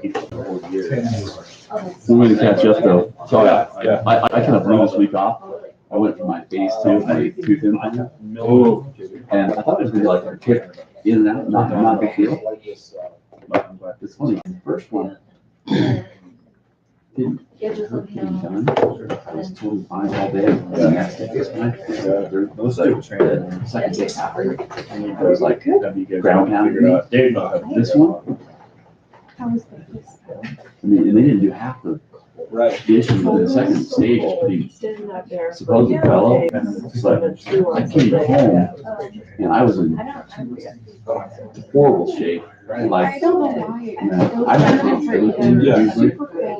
We're going to catch up though. So I kind of blew this week off. I went from my phase 2, my tooth implant. And I thought it was going to be like a kick in and out, not a big deal. But it's funny, the first one didn't hurt getting done. I was totally fine all day. The next day was fine. The second day happened. I was like, ground pounding. This one, I mean, and they didn't do half the issue. The second stage is pretty supposedly mellow. But I came home and I was in horrible shape. Like, I don't know why.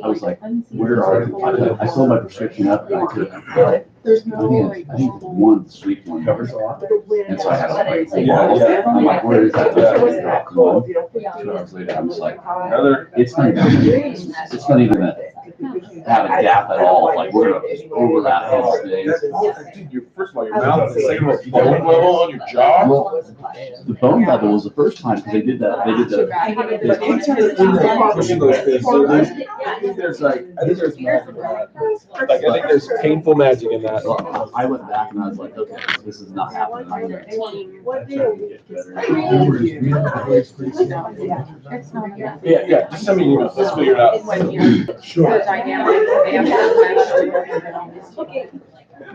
I was like, where are you? I sold my prescription up and I took I think one sweet one. And so I had I'm like, where is that? 2 hours later, I'm just like, it's not even that have a gap at all. Like, we're gonna overlap those days. First of all, your mouth, and second of all, bone level on your jaw. Well, the bone level was the first time because they did that. They did the. I think there's painful magic in that. Well, I went back and I was like, okay, this is not happening. Yeah. Just send me an email. Let's figure it out. Sure.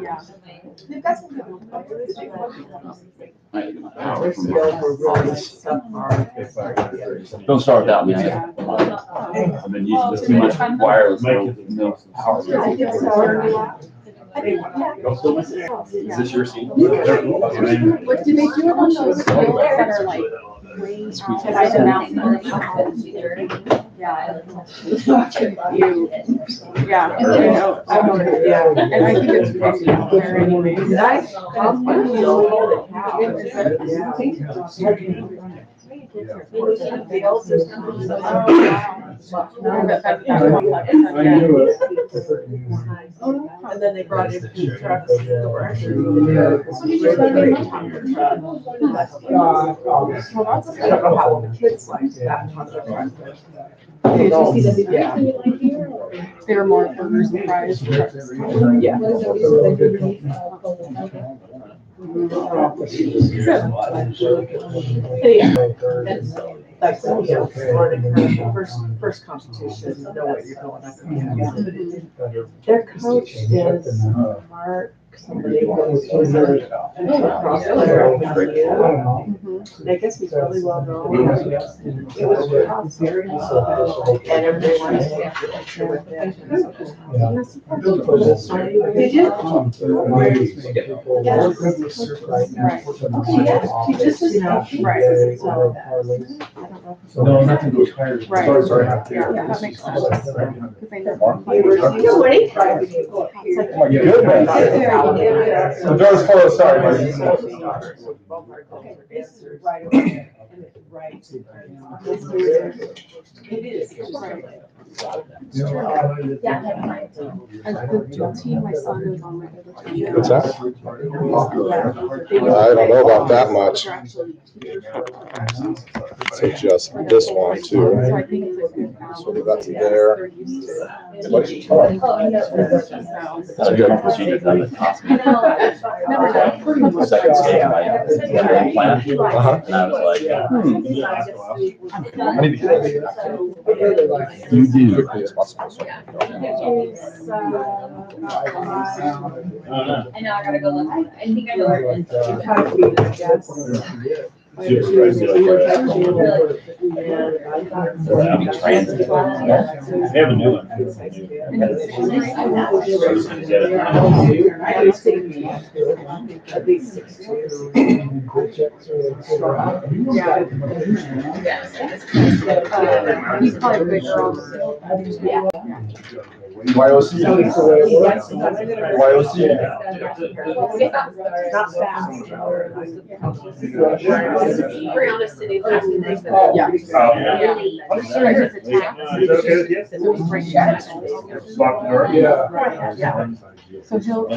Yeah. Don't start without me. I've been using this too much wireless. No power. Is this your scene? What do they do on those that are like Yeah. Yeah. Yeah. And I think it's pretty fair anyway. And then they brought in food trucks. I don't know how the kids like that. Yeah. They were more burgers and fries. Yeah. Like first competition, know what you're going up. Their coach is Mark. Somebody I guess he's really well known. It was very and everybody wanted to get a picture with him. Did you? No, nothing goes higher. Right. Sorry. Yeah, that makes sense. Good, man. The door's closed, sorry, Marty. It is. Right. The team my son is on my other team. What's that? I don't know about that much. So just this one too. So I think it's a good So that's there. That's a good procedure that would cost me. Second stage of my implant. And I was like, I need to get you do. quickly as possible. I know, I gotta go look. I think I know where it is. Transit. They have a new one. At least 6 years. He's probably a big girl. Yeah. YOC. YOC. Not fast. Brianna City. Yeah. I'm sorry. Yeah. So he'll.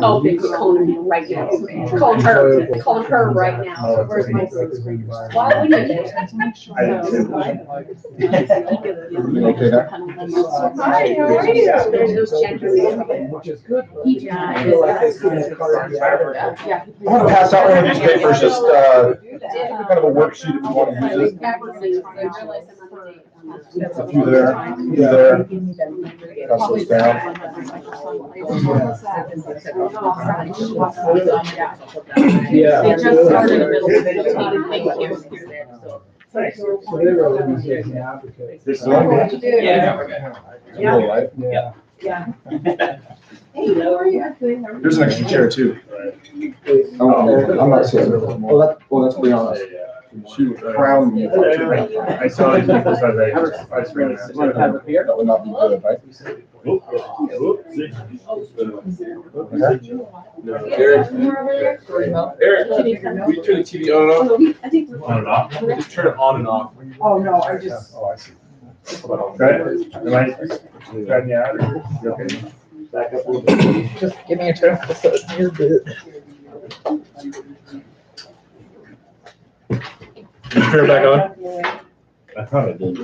Oh, they call him right now. Call her right now. Where's my sixth graders? Why would you? Okay, now? Hi, how are you? There's those checkers. Yeah. I'm gonna pass out one of these papers, just, kind of a worksheet if you want to use it. A few there, pass those down. Yeah. They just started a middle school. Thank you. This one? Yeah. Right? Yeah. Hey, how are you? There's an extra chair too. Oh, I'm not sitting. Well, that's Brianna. She would crown me. I saw it because I screwed it. That would not be good, right? Eric, will you turn the TV on and off? On and off? Just turn it on and off. Oh, no, I just. Oh, I see. Right? Am I cutting you out? Or you okay? Back up a little bit. Just give me a turn. You're good. Is your chair back on? I thought it did.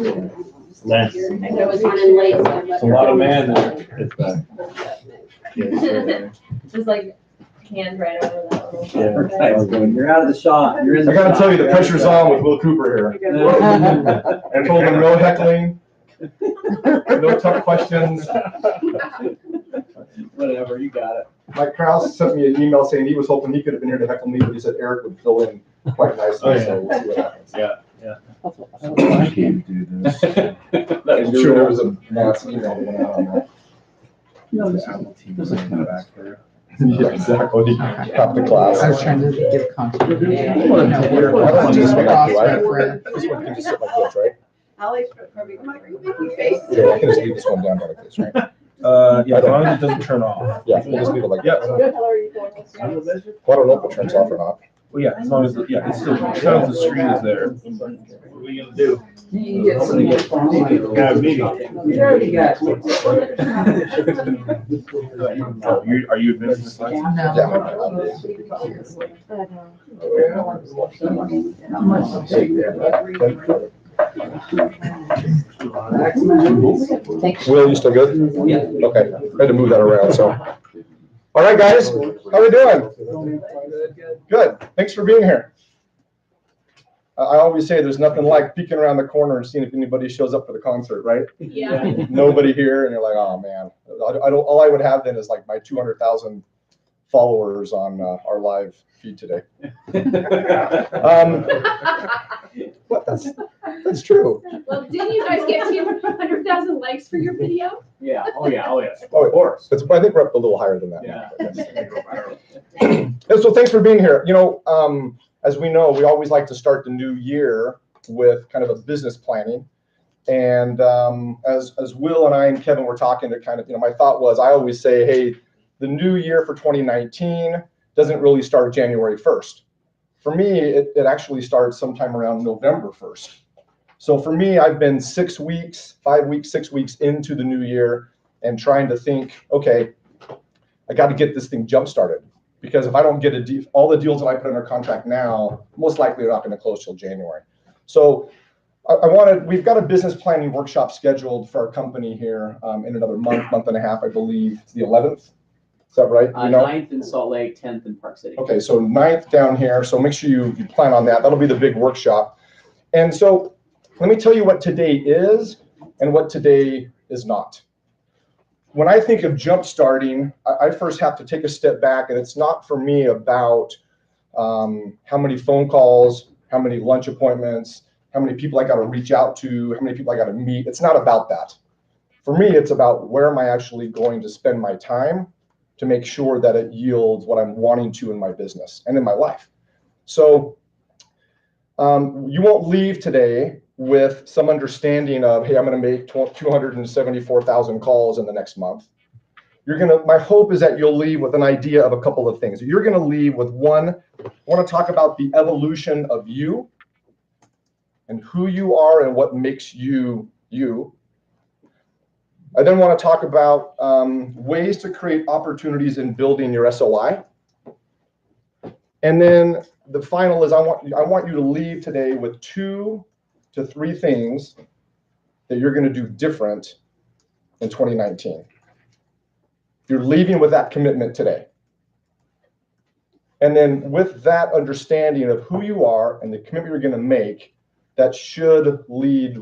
Lance. I know it's running late. It's a lot of man there. It's back. Just like hand right over that little. You're out of the shot. You're in I gotta tell you, the pressure's on with Will Cooper here. I told him no heckling, no tough questions. Whatever, you got it. Mike Krause sent me an email saying he was hoping he could have been here to heckle me, but he said Eric would fill in quite nicely, so we'll see what happens. I can't do this. I'm sure there was a mass email that went out on that. No, this is kind of back there. Yeah, exactly. Half the class. I was trying to give content. This one can just sit like this, right? Alex, probably, come on, are you making face? Yeah, I can just leave this one down like this, right? Yeah, as long as it doesn't turn off. Yeah, we'll just leave it like Yeah. that. Good, how are you doing? Well, I don't know if it turns off or not. Well, yeah, as long as, yeah, it's still, as long as the screen is there. What are you gonna do? Got a meeting. Oh, are you advancing this slide? Will, you still good? Yeah. Okay, I had to move that around, so. All right, guys, how we doing? Good, thanks for being here. I always say there's nothing like peeking around the corner and seeing if anybody shows up for the concert, right? Yeah. Nobody here, and you're like, oh man. All I would have then is like my 200,000 followers on our live feed today. But that's true. Well, didn't you guys get 200,000 likes for your video? Yeah, oh yeah, oh yeah. Oh, of course. I think we're up a little higher than that. Yeah. And so thanks for being here. You know, as we know, we always like to start the new year with kind of a business planning. And as Will and I and Kevin were talking to kind of, my thought was, I always say, hey, the new year for 2019 doesn't really start January 1st. For me, it actually starts sometime around November 1st. So for me, I've been 6 weeks, 5 weeks, 6 weeks into the new year and trying to think, okay, I got to get this thing jump started. Because if I don't get all the deals that I put under contract now, most likely they're not going to close till January. So we've got a business planning workshop scheduled for our company here in another month and a half, I believe, the 11th. Is that right? 9th in Salt Lake, 10th in Park City. Okay, so 9th down here. So make sure you plan on that. That'll be the big workshop. And so let me tell you what today is and what today is not. When I think of jump starting, I first have to take a step back, and it's not for me about how many phone calls, how many lunch appointments, how many people I got to reach out to, how many people I got to meet. It's not about that. For me, it's about where am I actually going to spend my time to make sure that it yields what I'm wanting to in my business and in my life. So you won't leave today with some understanding of, hey, I'm going to make 274,000 calls in the next month. My hope is that you'll leave with an idea of a couple of things. You're going to leave with one, I want to talk about the evolution of you and who you are and what makes you you. I then want to talk about ways to create opportunities in building your SOI. And then the final is I want you to leave today with 2 to 3 things that you're going to do different in 2019. You're leaving with that commitment today. And then with that understanding of who you are and the commitment you're going to make, that should lead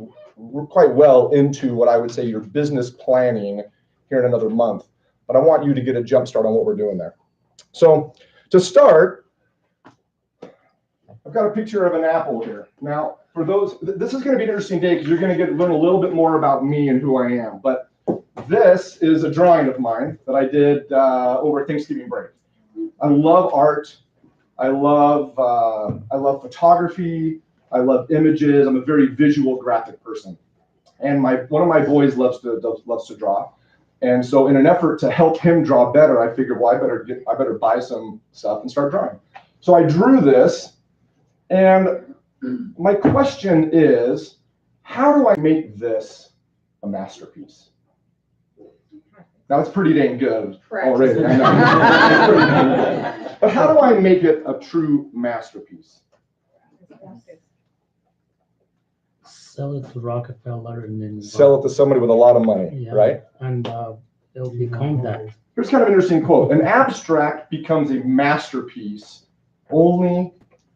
quite well into what I would say your business planning here in another month. But I want you to get a jump start on what we're doing there. So to start, I've got a picture of an apple here. Now, for those, this is going to be an interesting day because you're going to learn a little bit more about me and who I am. But this is a drawing of mine that I did over Thanksgiving break. I love art. I love photography. I love images. I'm a very visual graphic person. And one of my boys loves to draw. And so in an effort to help him draw better, I figured, well, I better buy some stuff and start drawing. So I drew this. And my question is, how do I make this a masterpiece? Now, it's pretty dang good already. I know. But how do I make it a true masterpiece? Sell it to Rockefeller and then Sell it to somebody with a lot of money, right? And it'll become that. Here's kind of an interesting quote. An abstract becomes a masterpiece only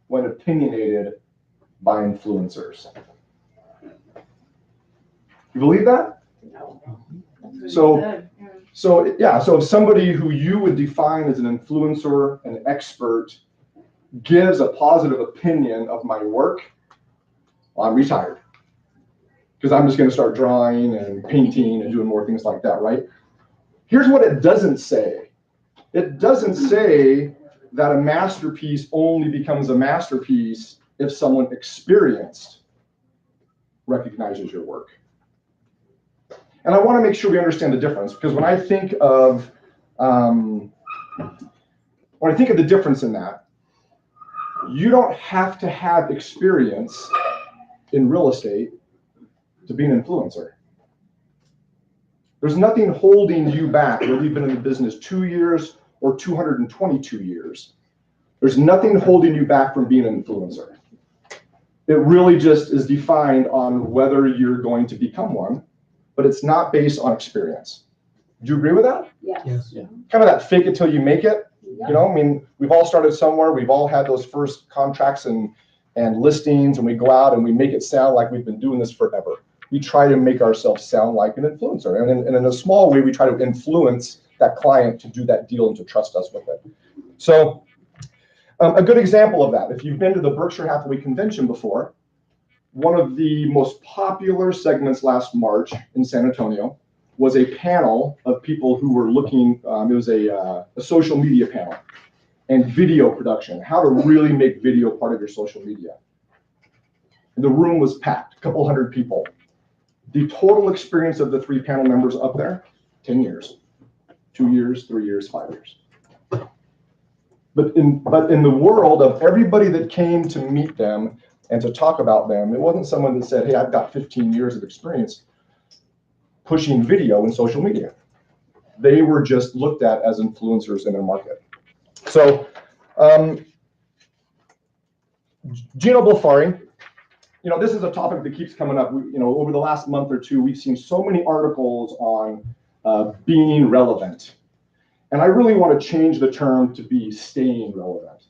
when opinionated by influencers. You believe that? No. So if somebody who you would define as an influencer, an expert, gives a positive opinion of my work, well, I'm retired. Because I'm just going to start drawing and painting and doing more things like that, right? Here's what it doesn't say. It doesn't say that a masterpiece only becomes a masterpiece if someone experienced recognizes your work. And I want to make sure we understand the difference, because when I think of the difference in that, you don't have to have experience in real estate to be an influencer. There's nothing holding you back, whether you've been in the business 2 years or 222 years. There's nothing holding you back from being an influencer. It really just is defined on whether you're going to become one, but it's not based on experience. Do you agree with that? Yes. Yeah. Kind of that fake it till you make it. Yep. You know, I mean, we've all started somewhere. We've all had those first contracts and listings, and we go out and we make it sound like we've been doing this forever. We try to make ourselves sound like an influencer. And in a small way, we try to influence that client to do that deal and to trust us with it. So a good example of that, if you've been to the Berkshire Hathaway convention before, one of the most popular segments last March in San Antonio was a panel of people who were looking, it was a social media panel and video production, how to really make video part of your social media. And the room was packed, a couple hundred people. The total experience of the 3 panel members up there, 10 years, 2 years, 3 years, 5 years. But in the world of everybody that came to meet them and to talk about them, it wasn't someone that said, hey, I've got 15 years of experience pushing video and social media. They were just looked at as influencers in their market. So Gino Blafari, you know, this is a topic that keeps coming up. Over the last month or two, we've seen so many articles on being relevant. And I really want to change the term to be staying relevant.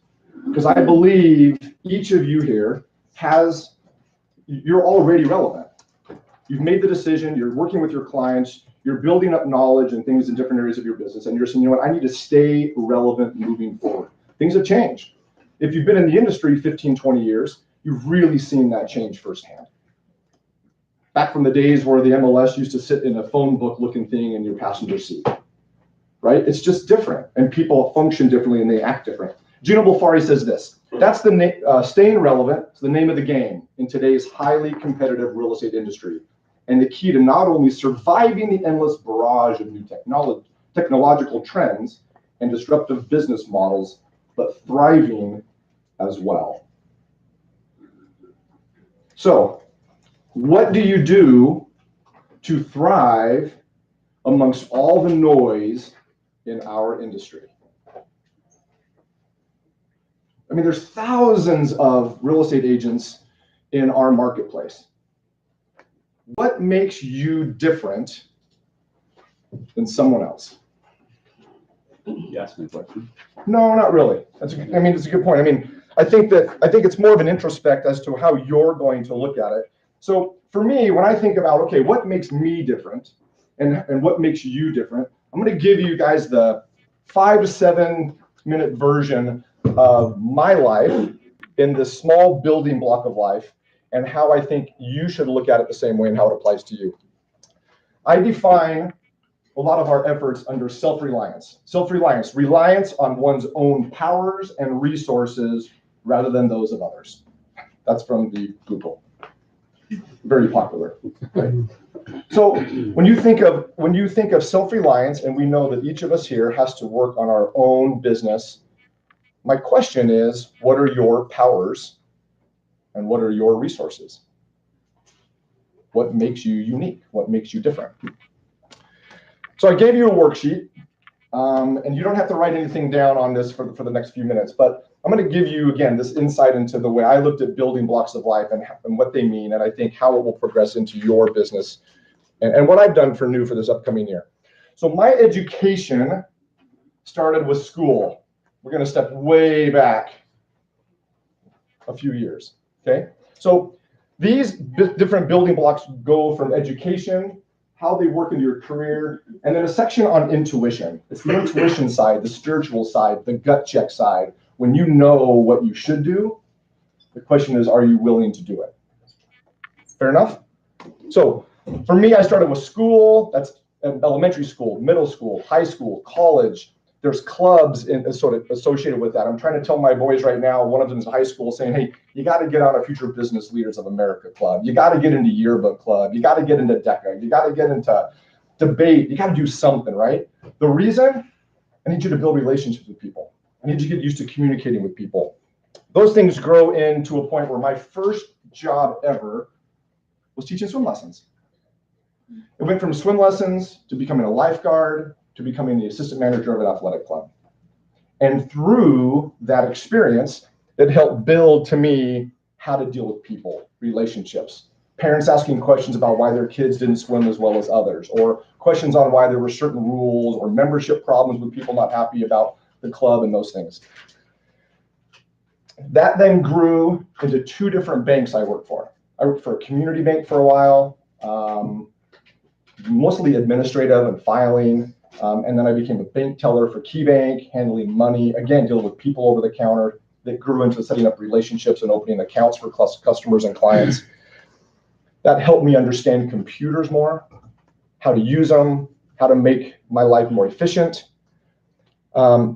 Because I believe each of you here you're already relevant. You've made the decision, you're working with your clients, you're building up knowledge and things in different areas of your business, and you're saying, you know what, I need to stay relevant moving forward. Things have changed. If you've been in the industry 15, 20 years, you've really seen that change firsthand. Back from the days where the MLS used to sit in a phone book looking thing in your passenger seat, right? It's just different, and people function differently and they act different. Gino Bulfari says this: that's staying relevant is the name of the game in today's highly competitive real estate industry, and the key to not only surviving the endless barrage of new technological trends and disruptive business models, but thriving as well. So, what do you do to thrive amongst all the noise in our industry? I mean, there's thousands of real estate agents in our marketplace. What makes you different than someone else? You asked me a question. No, not really. It's a good point. I mean, I think it's more of an introspect as to how you're going to look at it. So for me, when I think about, okay, what makes me different and what makes you different, I'm going to give you guys the 5 to 7 minute version of my life in this small building block of life and how I think you should look at it the same way and how it applies to you. I define a lot of our efforts under self-reliance. Self-reliance, reliance on one's own powers and resources rather than those of others. That's from the Google. Very popular. Right? So when you think of self-reliance, and we know that each of us here has to work on our own business, my question is, what are your powers and what are your resources? What makes you unique? What makes you different? So I gave you a worksheet, and you don't have to write anything down on this for the next few minutes, but I'm going to give you, again, this insight into the way I looked at building blocks of life and what they mean, and I think how it will progress into your business and what I've done for this upcoming year. So my education started with school. We're going to step way back a few years, okay? So these different building blocks go from education, how they work into your career, and then a section on intuition. It's the intuition side, the spiritual side, the gut check side. When you know what you should do, the question is, are you willing to do it? Fair enough? So for me, I started with school. That's elementary school, middle school, high school, college. There's clubs sort of associated with that. I'm trying to tell my boys right now, one of them is in high school, saying, hey, you got to get on a Future Business Leaders of America club. You got to get into Yearbook Club. You got to get into DECA. You got to get into debate. You got to do something, right? The reason, I need you to build relationships with people. I need you to get used to communicating with people. Those things grow into a point where my first job ever was teaching swim lessons. It went from swim lessons to becoming a lifeguard, to becoming the assistant manager of an athletic club. And through that experience, it helped build to me how to deal with people, relationships, parents asking questions about why their kids didn't swim as well as others, or questions on why there were certain rules or membership problems with people not happy about the club and those things. That then grew into 2 different banks I worked for. I worked for a community bank for a while, mostly administrative and filing. And then I became a bank teller for KeyBank, handling money, again, dealing with people over the counter. That grew into setting up relationships and opening accounts for customers and clients. That helped me understand computers more, how to use them, how to make my life more efficient,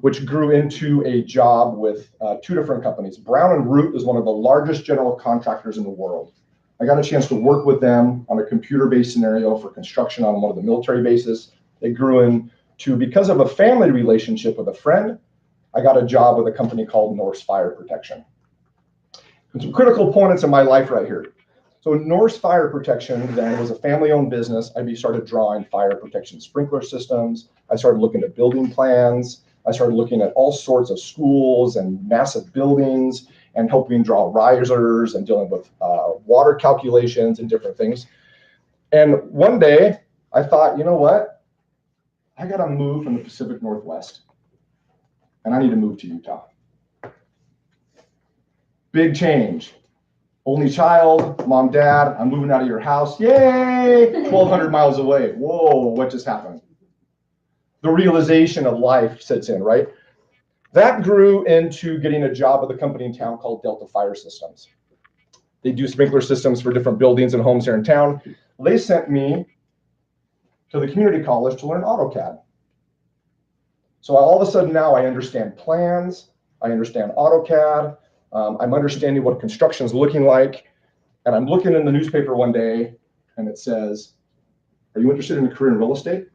which grew into a job with 2 different companies. Brown & Root is one of the largest general contractors in the world. I got a chance to work with them on a computer-based scenario for construction on one of the military bases. It grew into, because of a family relationship with a friend, I got a job with a company called Norse Fire Protection. And some critical points in my life right here. So Norse Fire Protection then was a family-owned business. I started drawing fire protection sprinkler systems. I started looking at building plans. I started looking at all sorts of schools and massive buildings and helping draw risers and dealing with water calculations and different things. And one day I thought, you know what? I got to move from the Pacific Northwest and I need to move to Utah. Big change. Only child, mom, dad, I'm moving out of your house. Yay! 1,200 miles away. Whoa, what just happened? The realization of life sets in, right? That grew into getting a job with a company in town called Delta Fire Systems. They do sprinkler systems for different buildings and homes here in town. They sent me to the community college to learn AutoCAD. So all of a sudden now I understand plans, I understand AutoCAD. I'm understanding what construction is looking like. And I'm looking in the newspaper one day and it says, "Are you interested in a career in real estate?"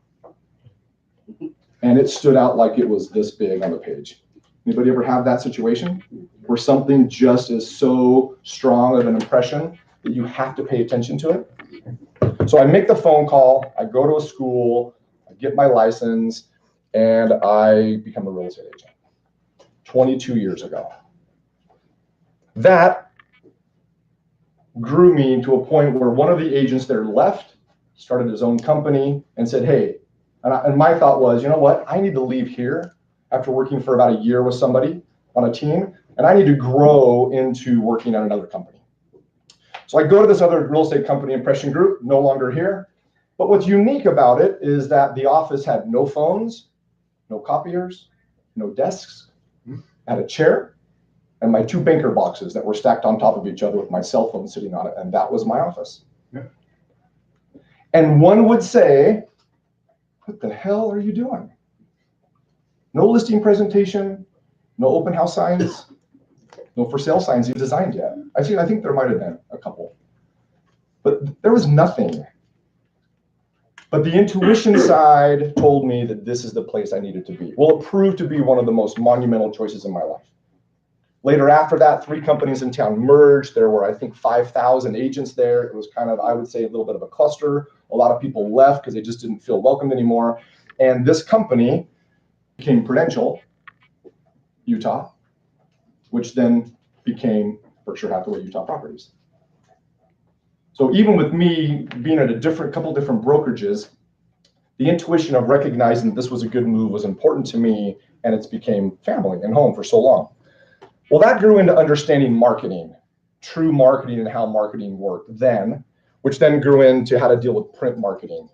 And it stood out like it was this big on the page. Anybody ever have that situation where something just is so strong of an impression that you have to pay attention to it? So I make the phone call, I go to a school, I get my license, and I become a real estate agent 22 years ago. That grew me to a point where one of the agents there left, started his own company, and said, "Hey," and my thought was, you know what? I need to leave here after working for about a year with somebody on a team, and I need to grow into working at another company. So I go to this other real estate company, Impression Group, no longer here. But what's unique about it is that the office had no phones, no copiers, no desks, had a chair, and my 2 banker boxes that were stacked on top of each other with my cell phone sitting on it, and that was my office. Yeah. And one would say, "What the hell are you doing? No listing presentation, no open house signs, no for sale signs even designed yet." I think there might have been a couple, but there was nothing. But the intuition side told me that this is the place I needed to be. Well, it proved to be one of the most monumental choices in my life. Later after that, 3 companies in town merged. There were, I think, 5,000 agents there. It was kind of, I would say, a little bit of a cluster. A lot of people left because they just didn't feel welcomed anymore. And this company became Prudential, Utah, which then became Berkshire Hathaway Utah Properties. So even with me being at a couple different brokerages, the intuition of recognizing that this was a good move was important to me, and it's became family and home for so long. Well, that grew into understanding marketing, true marketing and how marketing worked then, which then grew into how to deal with print marketing,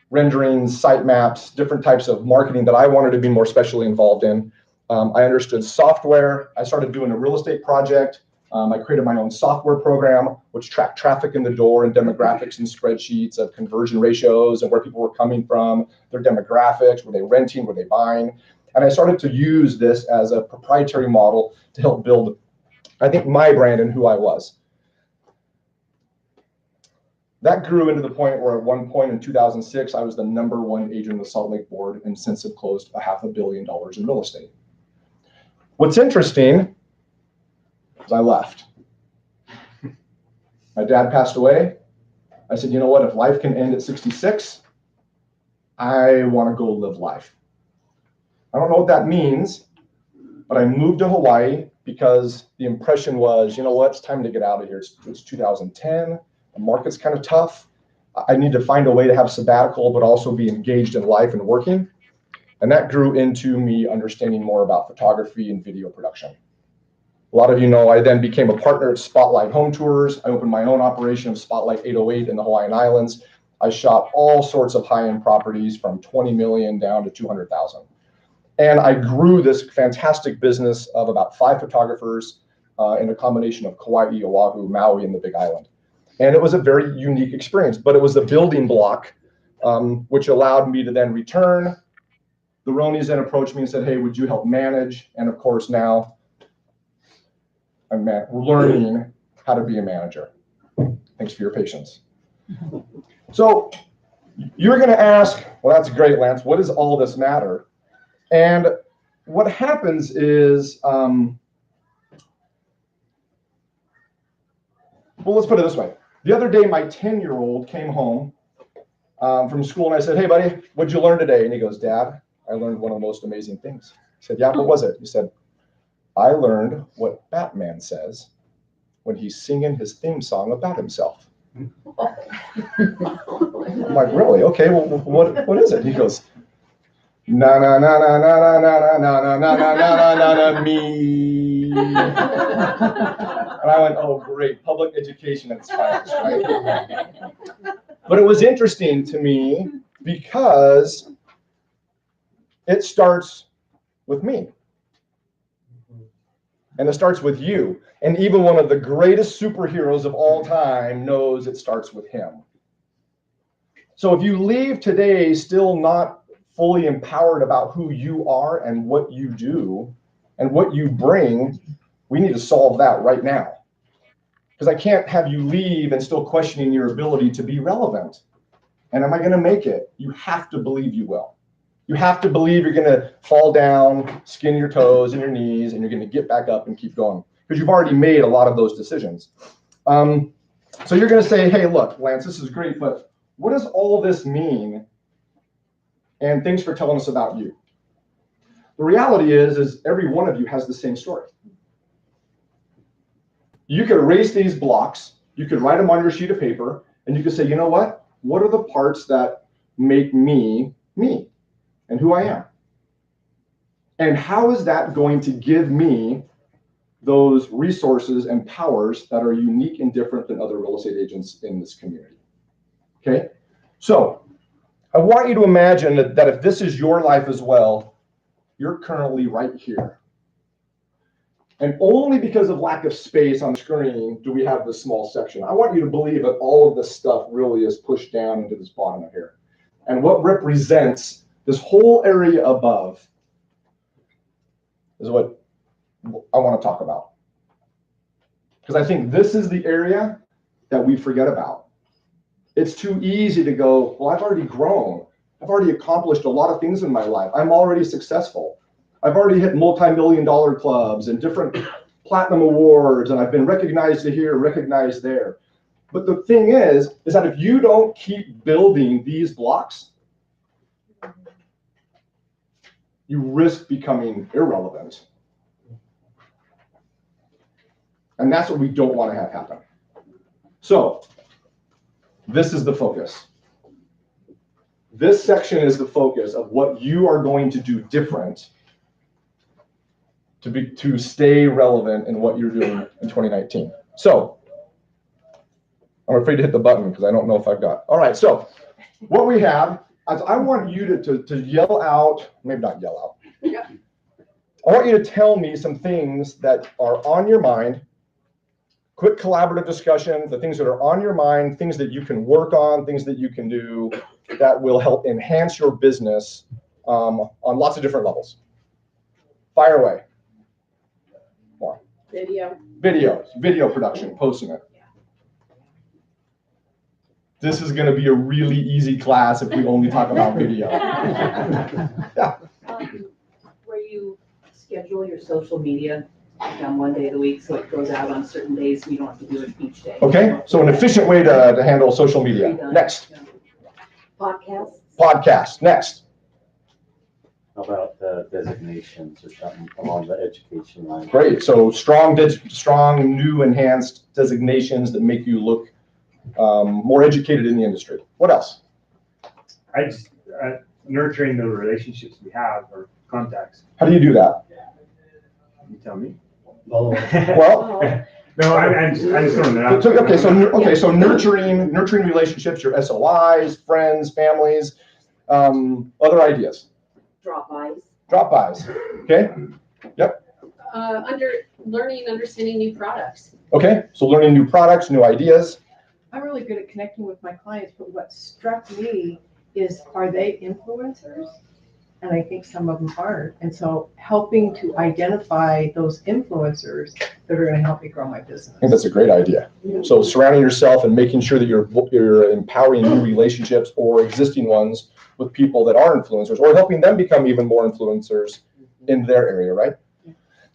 renderings, site maps, different types of marketing that I wanted to be more specially involved in. I understood software. I started doing a real estate project. I created my own software program, which tracked traffic in the door and demographics and spreadsheets of conversion ratios and where people were coming from, their demographics, were they renting, were they buying? And I started to use this as a proprietary model to help build, I think, my brand and who I was. That grew into the point where at one point in 2006, I was the #1 agent in the Salt Lake board and since have closed $500 million in real estate. What's interesting is I left. My dad passed away. I said, you know what, if life can end at 66, I want to go live life. I don't know what that means, but I moved to Hawaii because the impression was, you know what, it's time to get out of here. It's 2010. The market's kind of tough. I need to find a way to have sabbatical, but also be engaged in life and working. And that grew into me understanding more about photography and video production. A lot of you know I then became a partner at Spotlight Home Tours. I opened my own operation of Spotlight 808 in the Hawaiian Islands. I shot all sorts of high-end properties from 20 million down to 200,000. And I grew this fantastic business of about 5 photographers in a combination of Kauai, Oahu, Maui, and the Big Island. And it was a very unique experience, but it was the building block, which allowed me to then return. The Ronies then approached me and said, "Hey, would you help manage?" And of course, now I'm learning how to be a manager. Thanks for your patience. So you're going to ask, well, that's great, Lance. What does all this matter? And what happens is, well, let's put it this way. The other day, my 10-year-old came home from school, and I said, "Hey, buddy, what'd you learn today?" And he goes, "Dad, I learned one of the most amazing things." I said, "Yeah, what was it?" He said, "I learned what Batman says when he's singing his theme song about himself." I'm like, "Really? Okay, well, what is it?" He goes, "Na na na na na na na na na na na na na na me." And I went, "Oh, great, public education at its finest, right?" But it was interesting to me because it starts with me. And it starts with you. And even one of the greatest superheroes of all time knows it starts with him. So if you leave today still not fully empowered about who you are and what you do, and what you bring, we need to solve that right now. Because I can't have you leave and still questioning your ability to be relevant. And am I going to make it? You have to believe you will. You have to believe you're going to fall down, skin your toes and your knees, and you're going to get back up and keep going. Because you've already made a lot of those decisions. So you're going to say, hey, look, Lance, this is great, but what does all this mean? And thanks for telling us about you. The reality is every one of you has the same story. You could erase these blocks, you could write them on your sheet of paper, and you could say, you know what? What are the parts that make me, me, and who I am? And how is that going to give me those resources and powers that are unique and different than other real estate agents in this community? Okay, so I want you to imagine that if this is your life as well, you're currently right here. And only because of lack of space on the screen do we have this small section. I want you to believe that all of this stuff really is pushed down into this bottom of here. And what represents this whole area above is what I want to talk about. Because I think this is the area that we forget about. It's too easy to go, well, I've already grown. I've already accomplished a lot of things in my life. I'm already successful. I've already hit multi-million-dollar clubs and different platinum awards, and I've been recognized here, recognized there. But the thing is that if you don't keep building these blocks, you risk becoming irrelevant. And that's what we don't want to have happen. So this is the focus. This section is the focus of what you are going to do different to stay relevant in what you're doing in 2019. So I'm afraid to hit the button because I don't know if I've got. All right, so what we have is I want you to yell out, maybe not yell out. Yeah. I want you to tell me some things that are on your mind. Quick collaborative discussion, the things that are on your mind, things that you can work on, things that you can do that will help enhance your business on lots of different levels. Fire away. More. Video production, posting it. This is going to be a really easy class if we only talk about video. Yeah. Where you schedule your social media on one day of the week, so it goes out on certain days, so you don't have to do it each day. Okay, so an efficient way to handle social media. Next. Podcast. Next. How about designations or something along the education line? Great. So strong, new, enhanced designations that make you look more educated in the industry. What else? Nurturing the relationships we have or contacts. How do you do that? You tell me. Oh, Well, No, I just throwing it out. So nurturing relationships, your SOIs, friends, families, other ideas. Drop-bys. Okay. Yep. Understanding new products. Okay. So learning new products, new ideas. I'm really good at connecting with my clients, but what struck me is, are they influencers? And I think some of them aren't. And so helping to identify those influencers that are going to help me grow my business. I think that's a great idea. So surrounding yourself and making sure that you're empowering new relationships or existing ones with people that are influencers, or helping them become even more influencers in their area, right?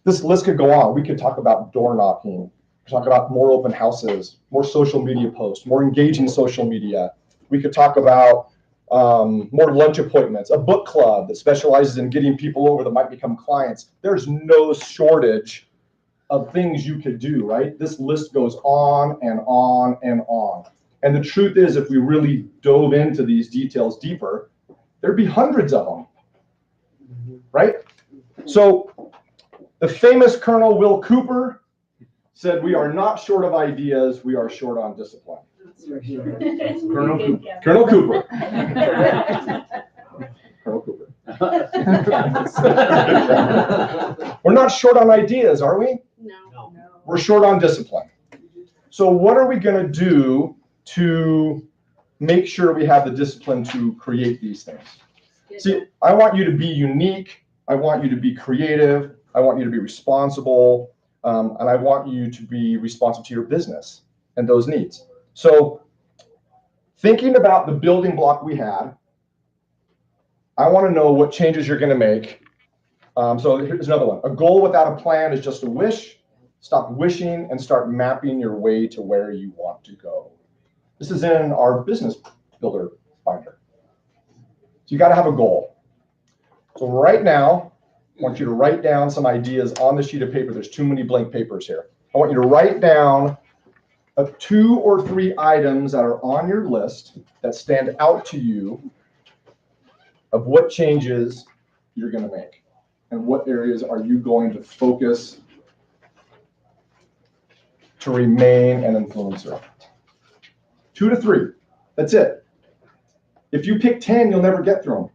This list could go on. We could talk about door knocking, talk about more open houses, more social media posts, more engaging social media. We could talk about more lunch appointments, a book club that specializes in getting people over that might become clients. There's no shortage of things you could do, right? This list goes on and on and on. And the truth is, if we really dove into these details deeper, there'd be hundreds of them, right? So the famous Colonel Will Cooper said, "We are not short of ideas, we are short on discipline." Colonel Cooper. Colonel Cooper. Colonel Cooper. We're not short on ideas, are we? No. We're short on discipline. So what are we going to do to make sure we have the discipline to create these things? See, I want you to be unique. I want you to be creative. I want you to be responsible, and I want you to be responsive to your business and those needs. So thinking about the building block we had, I want to know what changes you're going to make. So here's another one. A goal without a plan is just a wish. Stop wishing and start mapping your way to where you want to go. This is in our business builder binder. So you got to have a goal. So right now, I want you to write down some ideas on the sheet of paper. There's too many blank papers here. I want you to write down 2 or 3 items that are on your list that stand out to you of what changes you're going to make and what areas are you going to focus to remain an influencer. 2 to 3. That's it. If you pick 10, you'll never get through them.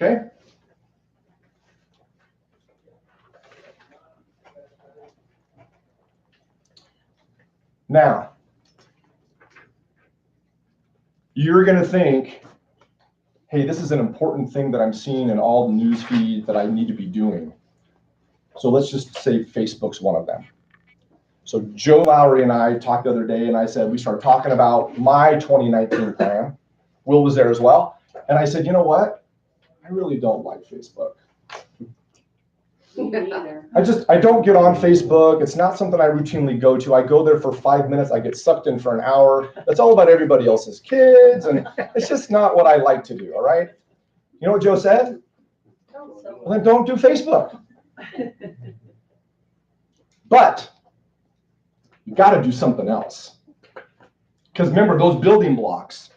Okay? Now, you're going to think, hey, this is an important thing that I'm seeing in all the news feed that I need to be doing. So let's just say Facebook's one of them. So Joe Lowry and I talked the other day, and I said, we started talking about my 2019 plan. Will was there as well. And I said, you know what? I really don't like Facebook. I don't get on Facebook. It's not something I routinely go to. I go there for 5 minutes. I get sucked in for an hour. It's all about everybody else's kids. And it's just not what I like to do. All right. You know what Joe said? Well, then don't do Facebook. But you got to do something else. Because remember, those building blocks,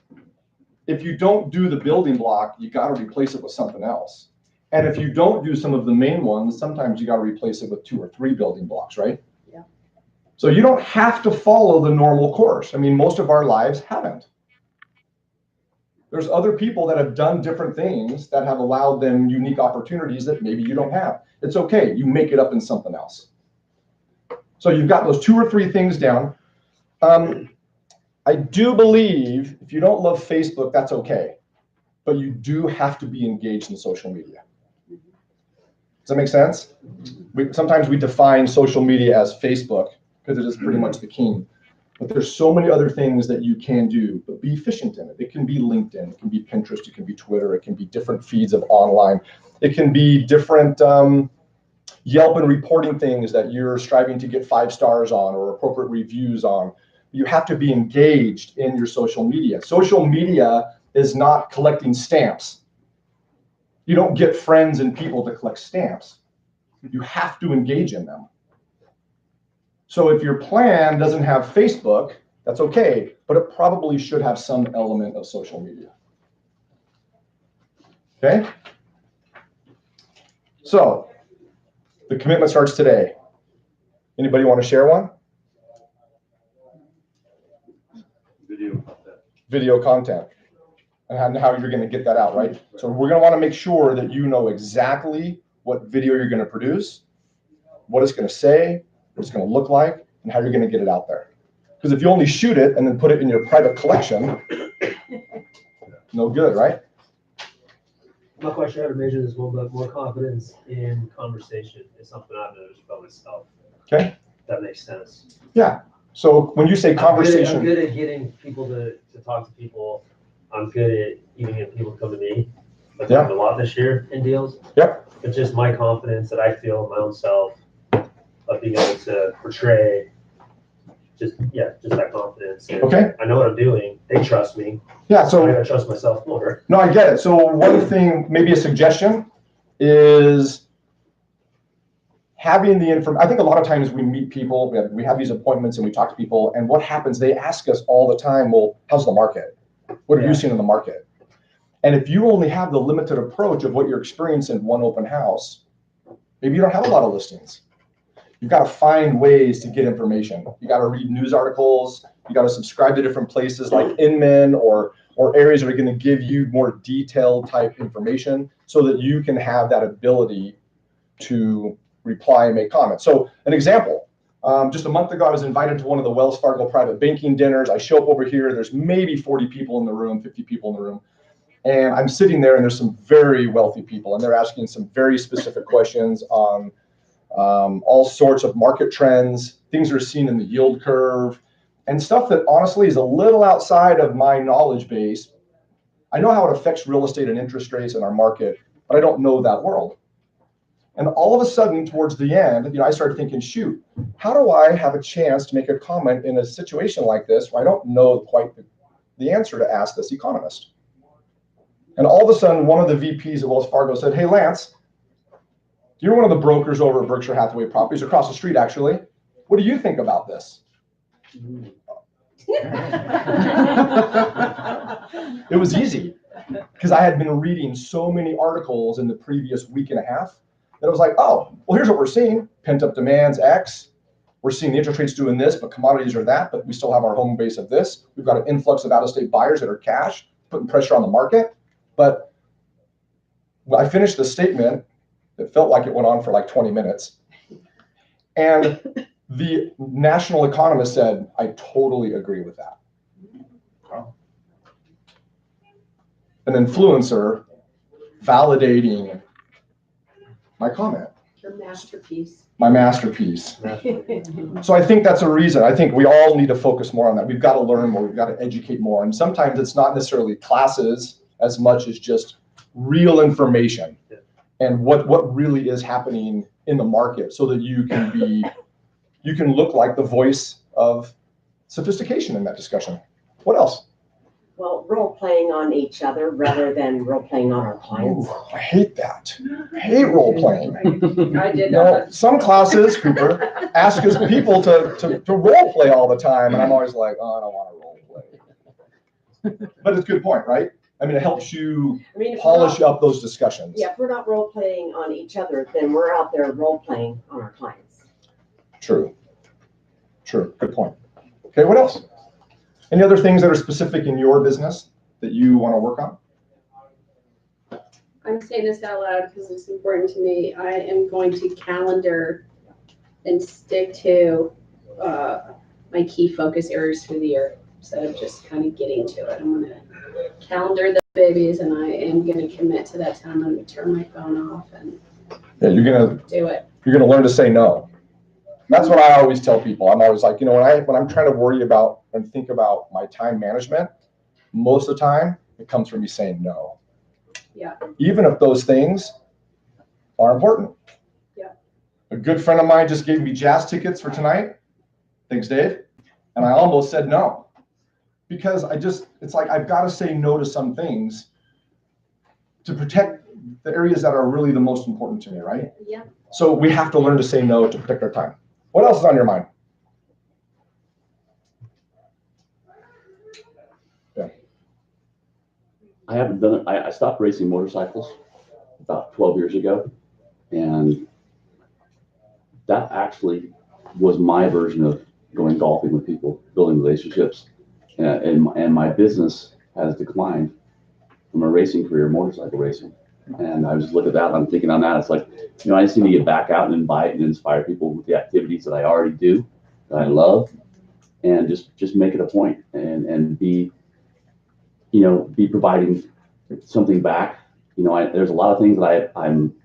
if you don't do the building block, you got to replace it with something else. And if you don't do some of the main ones, sometimes you got to replace it with 2 or 3 building blocks, right? Yeah. So you don't have to follow the normal course. I mean, most of our lives haven't. There's other people that have done different things that have allowed them unique opportunities that maybe you don't have. It's okay. You make it up in something else. So you've got those 2 or 3 things down. I do believe if you don't love Facebook, that's okay. But you do have to be engaged in social media. Does that make sense? Sometimes we define social media as Facebook because it is pretty much the king. But there's so many other things that you can do, but be efficient in it. It can be LinkedIn, it can be Pinterest, it can be Twitter, it can be different feeds of online. It can be different Yelp and reporting things that you're striving to get 5 stars on or appropriate reviews on. You have to be engaged in your social media. Social media is not collecting stamps. You don't get friends and people to collect stamps. You have to engage in them. So if your plan doesn't have Facebook, that's okay, but it probably should have some element of social media. Okay? So the commitment starts today. Anybody want to share one? Video content. And how you're going to get that out, right? So we're going to want to make sure that you know exactly what video you're going to produce, what it's going to say, what it's going to look like, and how you're going to get it out there. Because if you only shoot it and then put it in your private collection, no good, right? I'm not quite sure how to measure this one, but more confidence in conversation is something I've noticed about myself. Okay. That makes sense. Yeah. So when you say conversation, I'm good at getting people to talk to people. I'm good at even getting people to come to me. I've done a lot this year in deals. Yep. But just my confidence that I feel in my own self of being able to portray just that confidence. And okay. I know what I'm doing. They trust me. Yeah. So I gotta trust myself more. No, I get it. So one thing, maybe a suggestion is having the information. I think a lot of times we meet people, we have these appointments and we talk to people, and what happens, they ask us all the time, well, how's the market? What have you seen in the market? And if you only have the limited approach of what you're experiencing in one open house, maybe you don't have a lot of listings. You've got to find ways to get information. You got to read news articles. You got to subscribe to different places like Inman or areas that are going to give you more detailed type information so that you can have that ability to reply and make comments. So an example, just a month ago, I was invited to one of the Wells Fargo private banking dinners. I show up over here. There's maybe 40 people in the room, 50 people in the room. And I'm sitting there and there's some very wealthy people and they're asking some very specific questions on all sorts of market trends, things they're seeing in the yield curve, and stuff that honestly is a little outside of my knowledge base. I know how it affects real estate and interest rates in our market, but I don't know that world. And all of a sudden, towards the end, I started thinking, shoot, how do I have a chance to make a comment in a situation like this where I don't know quite the answer to ask this economist? And all of a sudden, one of the VPs at Wells Fargo said, hey, Lance, you're one of the brokers over at Berkshire Hathaway Properties, across the street, actually. What do you think about this? It was easy because I had been reading so many articles in the previous week and a half that I was like, oh, well, here's what we're seeing. Pent-up demand's X. We're seeing the interest rates doing this, but commodities are that, but we still have our home base of this. We've got an influx of out-of-state buyers that are cash, putting pressure on the market. But when I finished the statement, it felt like it went on for like 20 minutes. And the national economist said, I totally agree with that. An influencer validating my comment. Your masterpiece. My masterpiece. So I think that's a reason. I think we all need to focus more on that. We've got to learn more. We've got to educate more. And sometimes it's not necessarily classes as much as just real information and what really is happening in the market so that you can look like the voice of sophistication in that discussion. What else? Well, role playing on each other rather than role playing on our clients. Ooh, I hate that. I hate role playing. I did No, some classes, Cooper, ask us people to role play all the time, and I'm always like, oh, I don't want to role play. But it's a good point, right? I mean, it helps you polish up those discussions. Yeah, if we're not role playing on each other, then we're out there role playing on our clients. True. Good point. Okay, what else? Any other things that are specific in your business that you want to work on? I'm saying this out loud because it's important to me. I am going to calendar and stick to my key focus areas for the year instead of just kind of getting to it. I'm going to calendar the babies and I am going to commit to that time. I'm going to turn my phone off and you're going to do it. You're going to learn to say no. That's what I always tell people. I'm always like, when I'm trying to worry about and think about my time management, most of the time it comes from me saying no. Yeah. Even if those things are important. Yeah. A good friend of mine just gave me jazz tickets for tonight. Thanks, Dave. And I almost said no because it's like, I've got to say no to some things to protect the areas that are really the most important to me, right? Yeah. So we have to learn to say no to protect our time. What else is on your mind? Yeah. I haven't done it. I stopped racing motorcycles about 12 years ago. And that actually was my version of going golfing with people, building relationships. And my business has declined from a racing career, motorcycle racing. And I was looking at that, I'm thinking on that, it's like, I just need to get back out and invite and inspire people with the activities that I already do, that I love, and just make it a point and be providing something back. There's a lot of things that I'm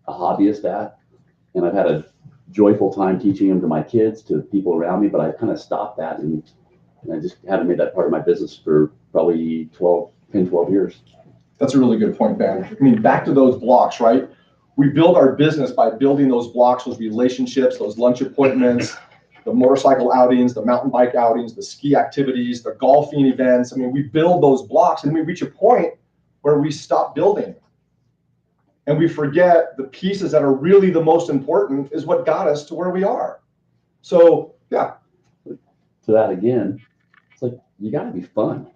a hobbyist at, and I've had a joyful time teaching them to my kids, to people around me, but I kind of stopped that and I just haven't made that part of my business for probably 10, 12 years. That's a really good point, Ben. I mean, back to those blocks, right? We build our business by building those blocks, those relationships, those lunch appointments, the motorcycle outings, the mountain bike outings, the ski activities, the golfing events. I mean, we build those blocks and we reach a point where we stop building. And we forget the pieces that are really the most important is what got us to where we are. So, yeah. To that again, it's like, you got to be fun.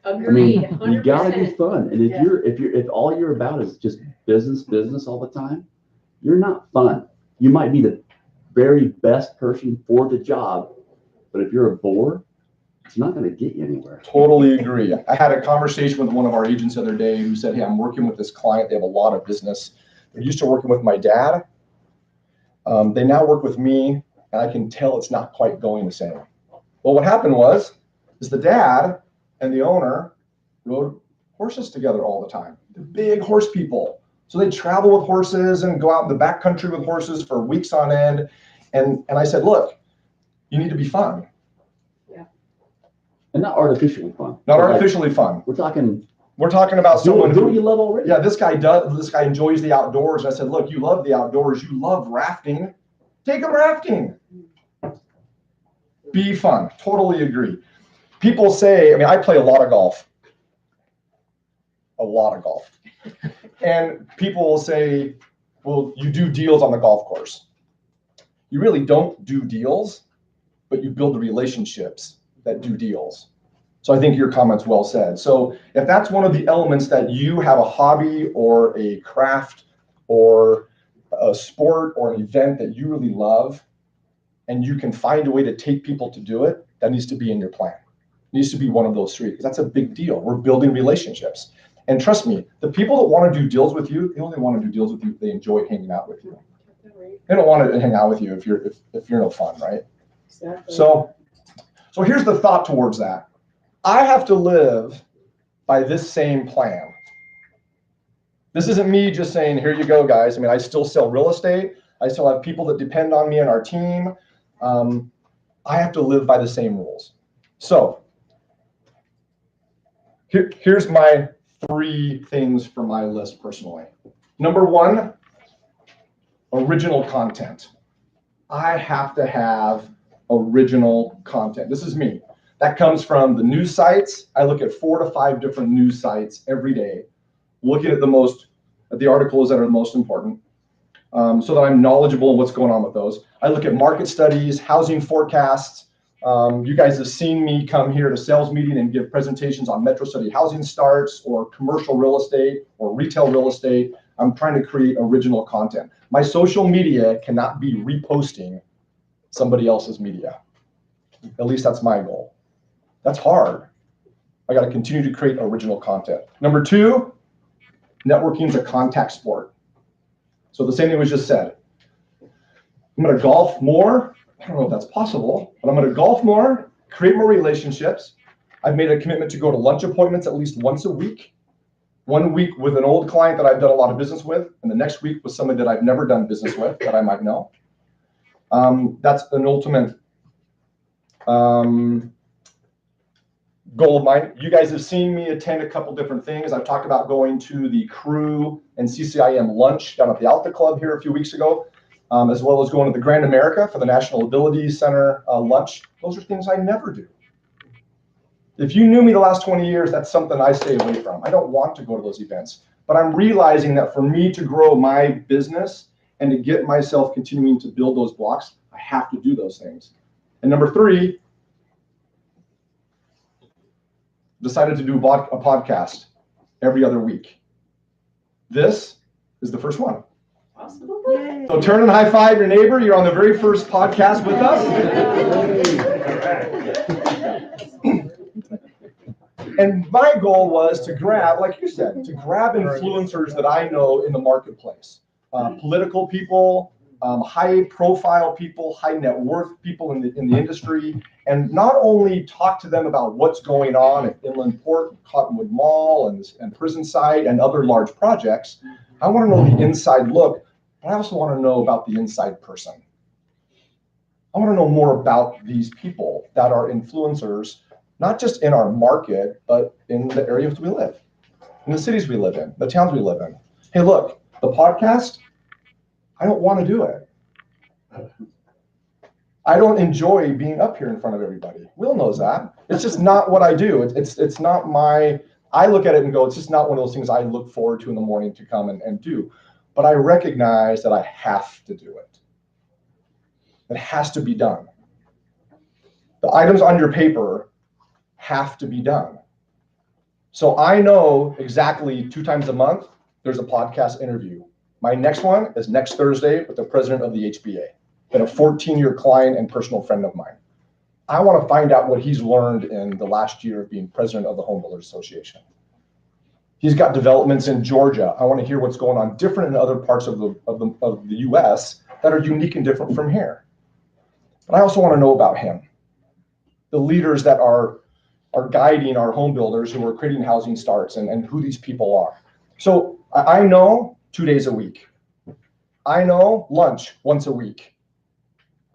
Agreed. I mean, you gotta be 100%. fun. And if all you're about is just business all the time, you're not fun. You might be the very best person for the job, but if you're a bore, it's not going to get you anywhere. Totally agree. I had a conversation with one of our agents the other day who said, hey, I'm working with this client. They have a lot of business. They're used to working with my dad. They now work with me, and I can tell it's not quite going the same. Well, what happened is the dad and the owner rode horses together all the time. They're big horse people. So they travel with horses and go out in the backcountry with horses for weeks on end. And I said, look, you need to be fun. And not artificially fun. Not Like, artificially fun. We're talking about someone do what who, you love already. yeah, this guy enjoys the outdoors. And I said, look, you love the outdoors. You love rafting. Take him rafting. Be fun. Totally agree. People say, I mean, I play a lot of golf. And people will say, well, you do deals on the golf course. You really don't do deals, but you build the relationships that do deals. So I think your comment's well said. So if that's one of the elements that you have a hobby or a craft or a sport or an event that you really love, and you can find a way to take people to do it, that needs to be in your plan. It needs to be one of those three, because that's a big deal. We're building relationships. And trust me, the people that want to do deals with you, they only want to do deals with you if they enjoy hanging out with you. They don't want to hang out with you if you're no fun, right? Exactly. So here's the thought towards that. I have to live by this same plan. This isn't me just saying, here you go, guys. I mean, I still sell real estate. I still have people that depend on me and our team. I have to live by the same rules. So here's my 3 things for my list personally. Number 1, original content. I have to have original content. This is me. That comes from the news sites. I look at 4 to 5 different news sites every day, looking at the articles that are the most important, so that I'm knowledgeable of what's going on with those. I look at market studies, housing forecasts. You guys have seen me come here to sales meeting and give presentations on Metro City housing starts or commercial real estate or retail real estate. I'm trying to create original content. My social media cannot be reposting somebody else's media. At least that's my goal. That's hard. I got to continue to create original content. Number 2, networking is a contact sport. So the same thing was just said. I'm going to golf more. I don't know if that's possible, but I'm going to golf more, create more relationships. I've made a commitment to go to lunch appointments at least once a week. 1 week with an old client that I've done a lot of business with, and the next week with somebody that I've never done business with that I might know. That's an ultimate goal of mine. You guys have seen me attend a couple different things. I've talked about going to the Crew and CCIM lunch down at the Alta Club here a few weeks ago, as well as going to the Grand America for the National Ability Center lunch. Those are things I never do. If you knew me the last 20 years, that's something I stay away from. I don't want to go to those events, but I'm realizing that for me to grow my business and to get myself continuing to build those blocks, I have to do those things. And number 3, decided to do a podcast every other week. This is the first one. Awesome. So turn and high five your neighbor. You're on the very first podcast with us. And my goal was to grab, like you said, to grab influencers that I know in the marketplace. Political people, high profile people, high net worth people in the industry, and not only talk to them about what's going on at Inland Port, Cottonwood Mall, and Prison Site, and other large projects. I want to know the inside look, but I also want to know about the inside person. I want to know more about these people that are influencers, not just in our market, but in the areas we live, in the cities we live in, the towns we live in. Hey, look, the podcast, I don't want to do it. I don't enjoy being up here in front of everybody. Will knows that. It's just not what I do. It's not my, I look at it and go, it's just not one of those things I look forward to in the morning to come and do. But I recognize that I have to do it. It has to be done. The items on your paper have to be done. So I know exactly 2 times a month, there's a podcast interview. My next one is next Thursday with the president of the HBA, been a 14-year client and personal friend of mine. I want to find out what he's learned in the last year of being president of the Home Builders Association. He's got developments in Georgia. I want to hear what's going on different in other parts of the U.S. that are unique and different from here. But I also want to know about him. The leaders that are are guiding our home builders who are creating housing starts and who these people are. So I know 2 days a week. I know lunch once a week.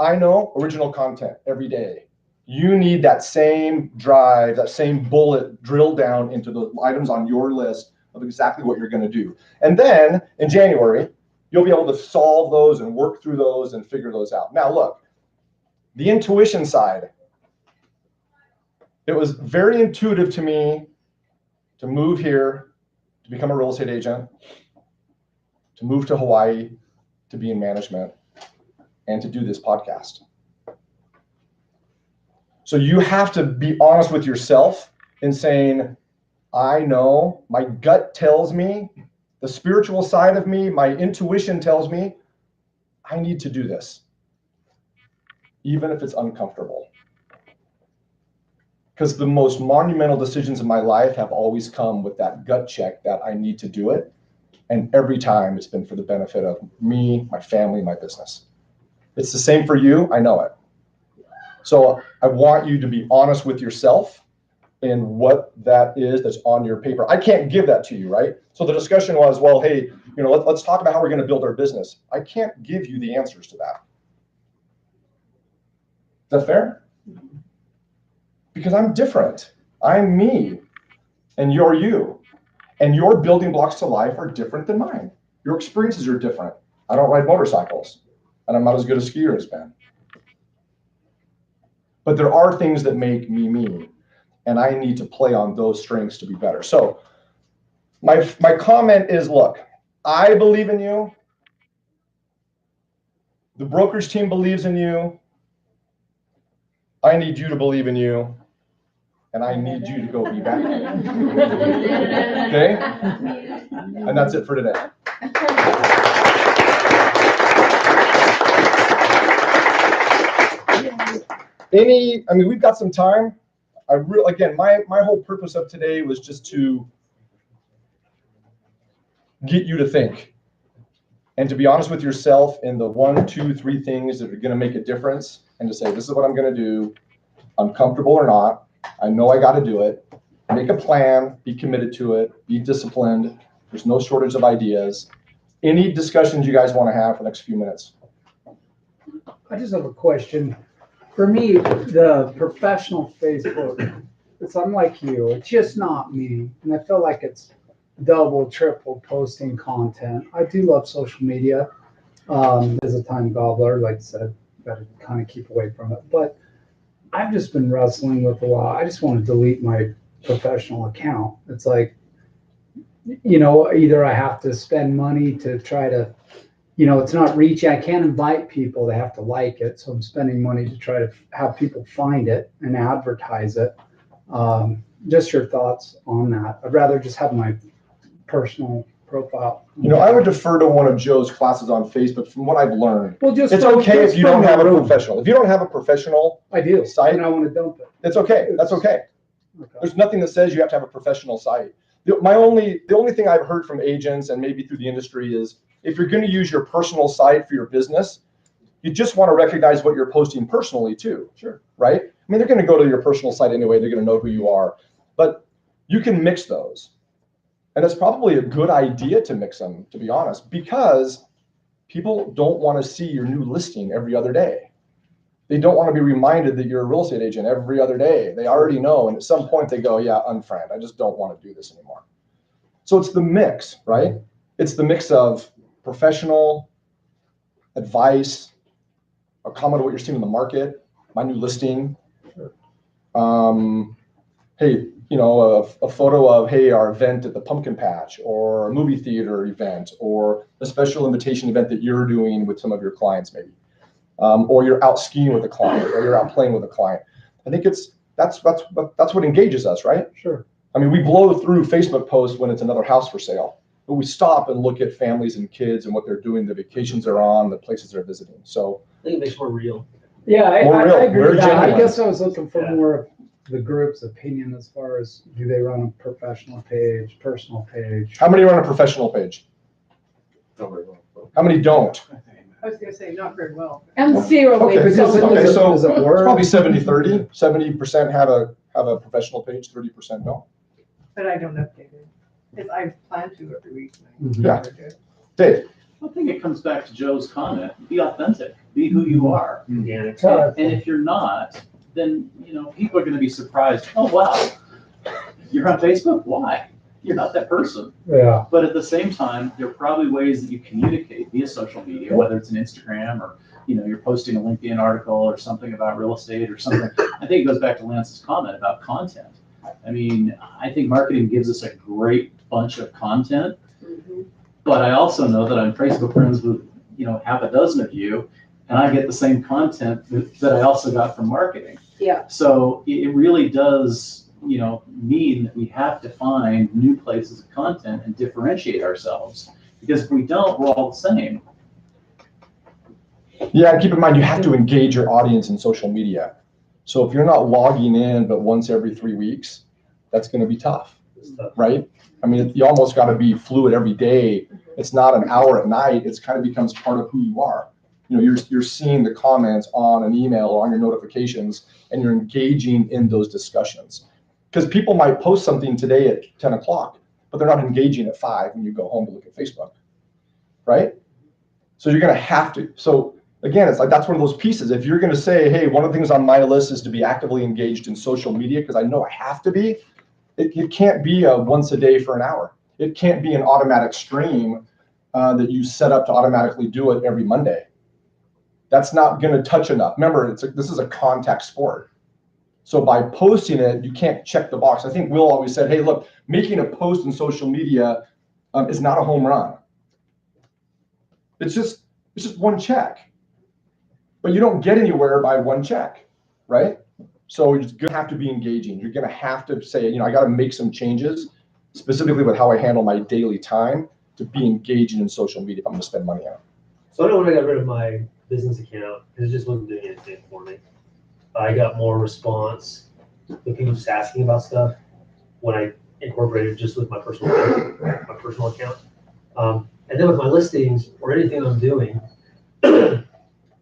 I know original content every day. You need that same drive, that same bullet drilled down into the items on your list of exactly what you're going to do. And then in January, you'll be able to solve those and work through those and figure those out. Now, look, the intuition side, it was very intuitive to me to move here, to become a real estate agent, to move to Hawaii, to be in management, and to do this podcast. So you have to be honest with yourself in saying, I know, my gut tells me, the spiritual side of me, my intuition tells me, I need to do this, even if it's uncomfortable. Because the most monumental decisions in my life have always come with that gut check that I need to do it. And every time it's been for the benefit of me, my family, my business. It's the same for you, I know it. So I want you to be honest with yourself in what that is that's on your paper. I can't give that to you, right? So the discussion was, well, hey, let's talk about how we're going to build our business. I can't give you the answers to that. Is that fair? Because I'm different. I'm me, and you're you. And your building blocks to life are different than mine. Your experiences are different. I don't ride motorcycles, and I'm not as good a skier as Ben. But there are things that make me me, and I need to play on those strengths to be better. So my comment is, look, I believe in you. The brokerage team believes in you. I need you to believe in you. And I need you to go be better. Okay? And that's it for today. We've got some time. Again, my whole purpose of today was just to get you to think and to be honest with yourself in the 1, 2, 3 things that are going to make a difference, and to say, this is what I'm going to do, uncomfortable or not. I know I got to do it. Make a plan, be committed to it, be disciplined. There's no shortage of ideas. Any discussions you guys want to have for the next few minutes? I just have a question. For me, the professional Facebook, it's unlike you. It's just not me. And I feel like it's double, triple posting content. I do love social media. As a time gobbler, like I said, got to kind of keep away from it. But I've just been wrestling with a lot. I just want to delete my professional account. It's like, either I have to spend money to try to, it's not reaching. I can't invite people. They have to like it. So I'm spending money to try to have people find it and advertise it. Just your thoughts on that. I'd rather just have my personal profile. I would defer to one of Joe's classes on Facebook. From what I've learned, well, it's okay if you don't have a professional. If you don't have a professional site, and I want to dump it. It's okay. That's okay. There's nothing that says you have to have a professional site. The only thing I've heard from agents and maybe through the industry is, if you're going to use your personal site for your business, you just want to recognize what you're posting personally too. Sure. Right? They're going to go to your personal site anyway. They're going to know who you are. But you can mix those. And it's probably a good idea to mix them, to be honest, because people don't want to see your new listing every other day. They don't want to be reminded that you're a real estate agent every other day. They already know. And at some point they go, yeah, unfriend. I just don't want to do this anymore. So it's the mix, right? It's the mix of professional advice, a comment on what you're seeing in the market, my new listing. Hey, a photo of, hey, our event at the pumpkin patch, or a movie theater event, or a special invitation event that you're doing with some of your clients maybe. Or you're out skiing with a client, or you're out playing with a client. I think that's what engages us, right? Sure. We blow through Facebook posts when it's another house for sale, but we stop and look at families and kids and what they're doing, the vacations they're on, the places they're visiting. So I think it makes more real. Yeah, I agree with that. Genuine. I guess I was looking for more of the group's opinion as far as, do they run a professional page, personal page? How many run a professional page? How many don't? I was gonna say, not very well. And zero Okay, waves. okay, so Does it it's work? probably 70-30. 70% have a professional page, 30% don't. But I don't update it, because I plan to every week. and I Yeah. never do. Dave? I think it comes back to Joe's comment, be authentic, be who you are. Organic. And if you're not, then, people are gonna be surprised, oh, wow, you're on Facebook? Why? You're not that person. Yeah. But at the same time, there are probably ways that you communicate via social media, whether it's an Instagram or, you're posting a LinkedIn article or something about real estate or something. I think it goes back to Lance's comment about content. I mean, I think marketing gives us a great bunch of content, but I also know that I'm Facebook friends with, half a dozen of you, and I get the same content that I also got from marketing. Yeah. So it really does, mean that we have to find new places of content and differentiate ourselves. Because if we don't, we're all the same. Yeah, and keep in mind, you have to engage your audience in social media. So if you're not logging in but once every 3 weeks, that's going to be tough, right? I mean, you almost got to be fluid every day. It's not an hour at night. It's kind of becomes part of who you are. You're seeing the comments on an email or on your notifications, and you're engaging in those discussions. Because people might post something today at 10 o'clock, but they're not engaging at 5 when you go home to look at Facebook, right? So you're going to have to. So again, it's like that's one of those pieces. If you're going to say, hey, one of the things on my list is to be actively engaged in social media because I know I have to be, it can't be a once a day for an hour. It can't be an automatic stream that you set up to automatically do it every Monday. That's not going to touch enough. Remember, this is a contact sport. So by posting it, you can't check the box. I think Will always said, hey, look, making a post in social media is not a home run. It's just one check. But you don't get anywhere by one check, right? So you're going to have to be engaging. You're going to have to say, I got to make some changes, specifically with how I handle my daily time to be engaging in social media if I'm going to spend money on it. So I know when I got rid of my business account, it just wasn't doing anything for me. I got more response with people just asking about stuff when I incorporated just with my personal account. And then with my listings or anything I'm doing,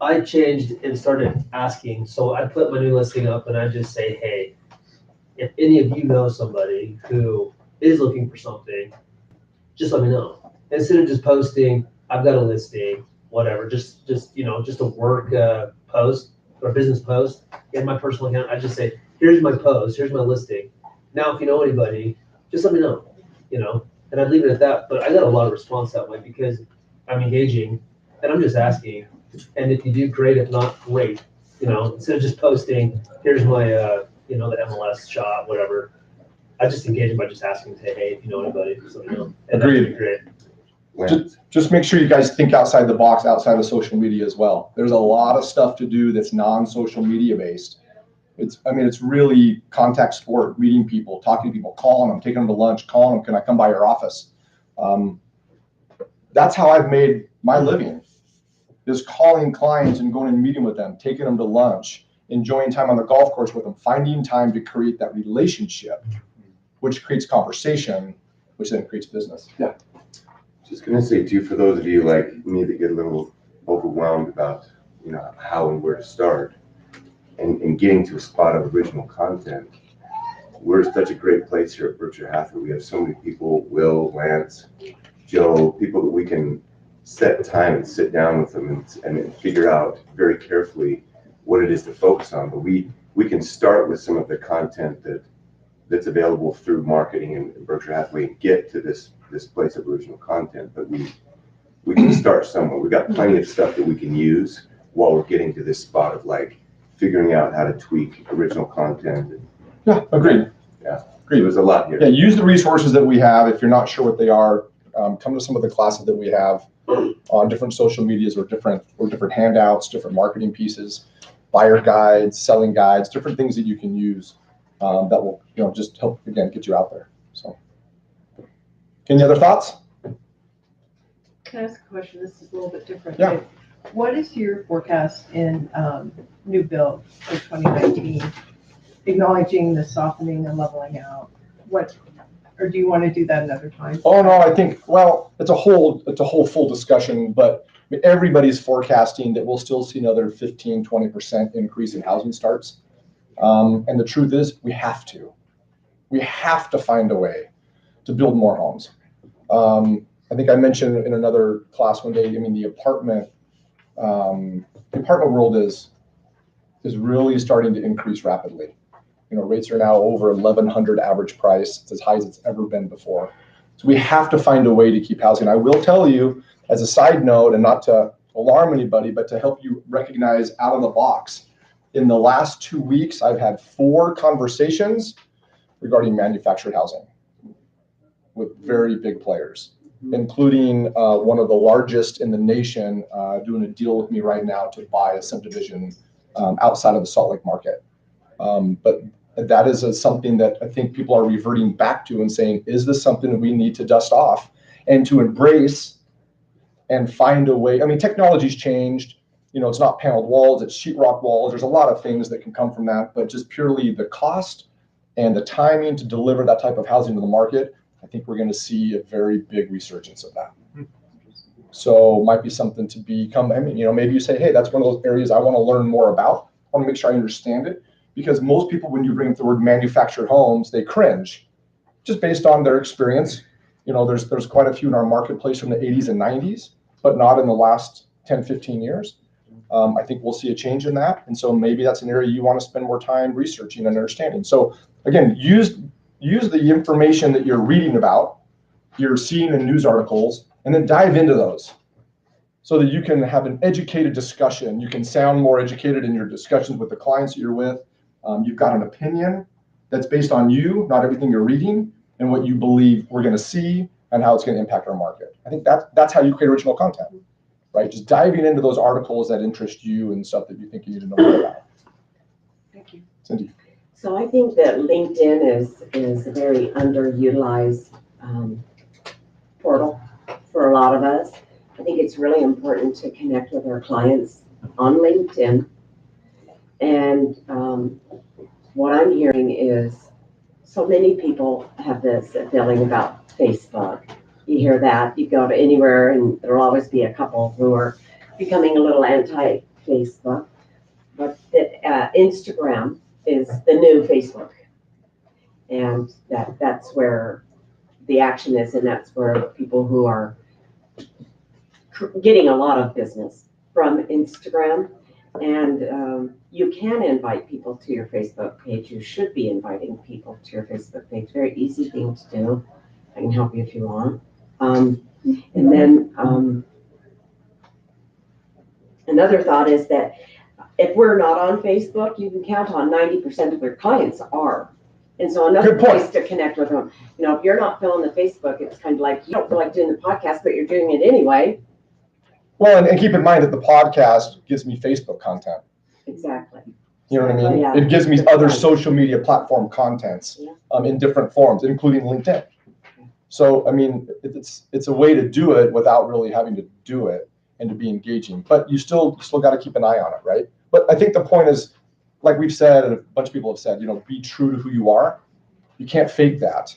I changed and started asking. So I put my new listing up and I just say, hey, if any of you know somebody who is looking for something, just let me know. Instead of just posting, I've got a listing, whatever, just a work post or business post in my personal account. I just say, here's my post, here's my listing. Now, if you know anybody, just let me know, and I'd leave it at that. But I got a lot of response that way because I'm engaging and I'm just asking. And if you do, great. If not, great. Instead of just posting, here's my, the MLS shot, whatever. I just engage them by just asking, say, hey, if you know anybody, just let me know. And Agreed. Great. Just make sure you guys think outside the box, outside of social media as well. There's a lot of stuff to do that's non-social media based. It's really contact sport, meeting people, talking to people, calling them, taking them to lunch, calling them, can I come by your office? That's how I've made my living, is calling clients and going and meeting with them, taking them to lunch, enjoying time on the golf course with them, finding time to create that relationship, which creates conversation, which then creates business. Yeah. Just gonna say too, for those of you like me that get a little overwhelmed about, how and where to start and getting to a spot of original content, we're such a great place here at Berkshire Hathaway. We have so many people, Will, Lance, Joe, people that we can set time and sit down with them and figure out very carefully what it is to focus on. But we can start with some of the content that's available through marketing and Berkshire Hathaway and get to this place of original content. But we can start somewhere. We've got plenty of stuff that we can use while we're getting to this spot of like figuring out how to tweak original content. Yeah, agreed. Yeah, agreed. There's a lot here. Yeah, use the resources that we have. If you're not sure what they are, come to some of the classes that we have on different social medias or different handouts, different marketing pieces, buyer guides, selling guides, different things that you can use that will just help again get you out there. So, any other thoughts? Can I ask a question? This is a little bit different. Yeah. What is your forecast in new build for 2019, acknowledging the softening and leveling out? Or do you want to do that another time? Oh no, I think it's a whole full discussion. But mean, everybody's forecasting that we'll still see another 15, 20% increase in housing starts. And the truth is, we have to. We have to find a way to build more homes. I think I mentioned in another class one day, I mean, the apartment world is really starting to increase rapidly. You know, rates are now over 1,100 average price. It's as high as it's ever been before. So we have to find a way to keep housing. I will tell you, as a side note, and not to alarm anybody, but to help you recognize out of the box, in the last 2 weeks, I've had 4 conversations regarding manufactured housing with very big players, including one of the largest in the nation doing a deal with me right now to buy a subdivision outside of the Salt Lake market. But that is something that I think people are reverting back to and saying, is this something that we need to dust off and to embrace and find a way? I mean, technology's changed. You know, it's not paneled walls, it's sheetrock walls. There's a lot of things that can come from that, but just purely the cost and the timing to deliver that type of housing to the market, I think we're going to see a very big resurgence of that. So might be something to become, I mean, you know, maybe you say, hey, that's one of those areas I want to learn more about. I want to make sure I understand it. Because most people, when you bring up the word manufactured homes, they cringe just based on their experience. You know, there's quite a few in our marketplace from the 80s and 90s, but not in the last 10, 15 years. I think we'll see a change in that. And so maybe that's an area you want to spend more time researching and understanding. So again, use the information that you're reading about, you're seeing in news articles, and then dive into those so that you can have an educated discussion. You can sound more educated in your discussions with the clients that you're with. You've got an opinion that's based on you, not everything you're reading, and what you believe we're going to see and how it's going to impact our market. I think that's how you create original content, right? Just diving into those articles that interest you and stuff that you think you need to know more about. Thank you. Cindy. So I think that LinkedIn is a very underutilized portal for a lot of us. I think it's really important to connect with our clients on LinkedIn. And what I'm hearing is so many people have this feeling about Facebook. You hear that, you go to anywhere, and there'll always be a couple who are becoming a little anti-Facebook. But Instagram is the new Facebook. And that's where the action is, and that's where people who are getting a lot of business from Instagram. And you can invite people to your Facebook page. You should be inviting people to your Facebook page. Very easy thing to do. I can help you if you want. And then another thought is that if we're not on Facebook, you can count on 90% of your clients are. And so another place to connect with them. You know, if you're not filling the Facebook, it's kind of like you don't feel like doing the podcast, but you're doing it anyway. Well, and keep in mind that the podcast gives me Facebook content. Exactly. You know what I mean? Yeah. It gives me other social media platform contents in different forms, including LinkedIn. So, I mean, it's a way to do it without really having to do it and to be engaging. But you still got to keep an eye on it, right? But I think the point is, like we've said, and a bunch of people have said, you know, be true to who you are. You can't fake that.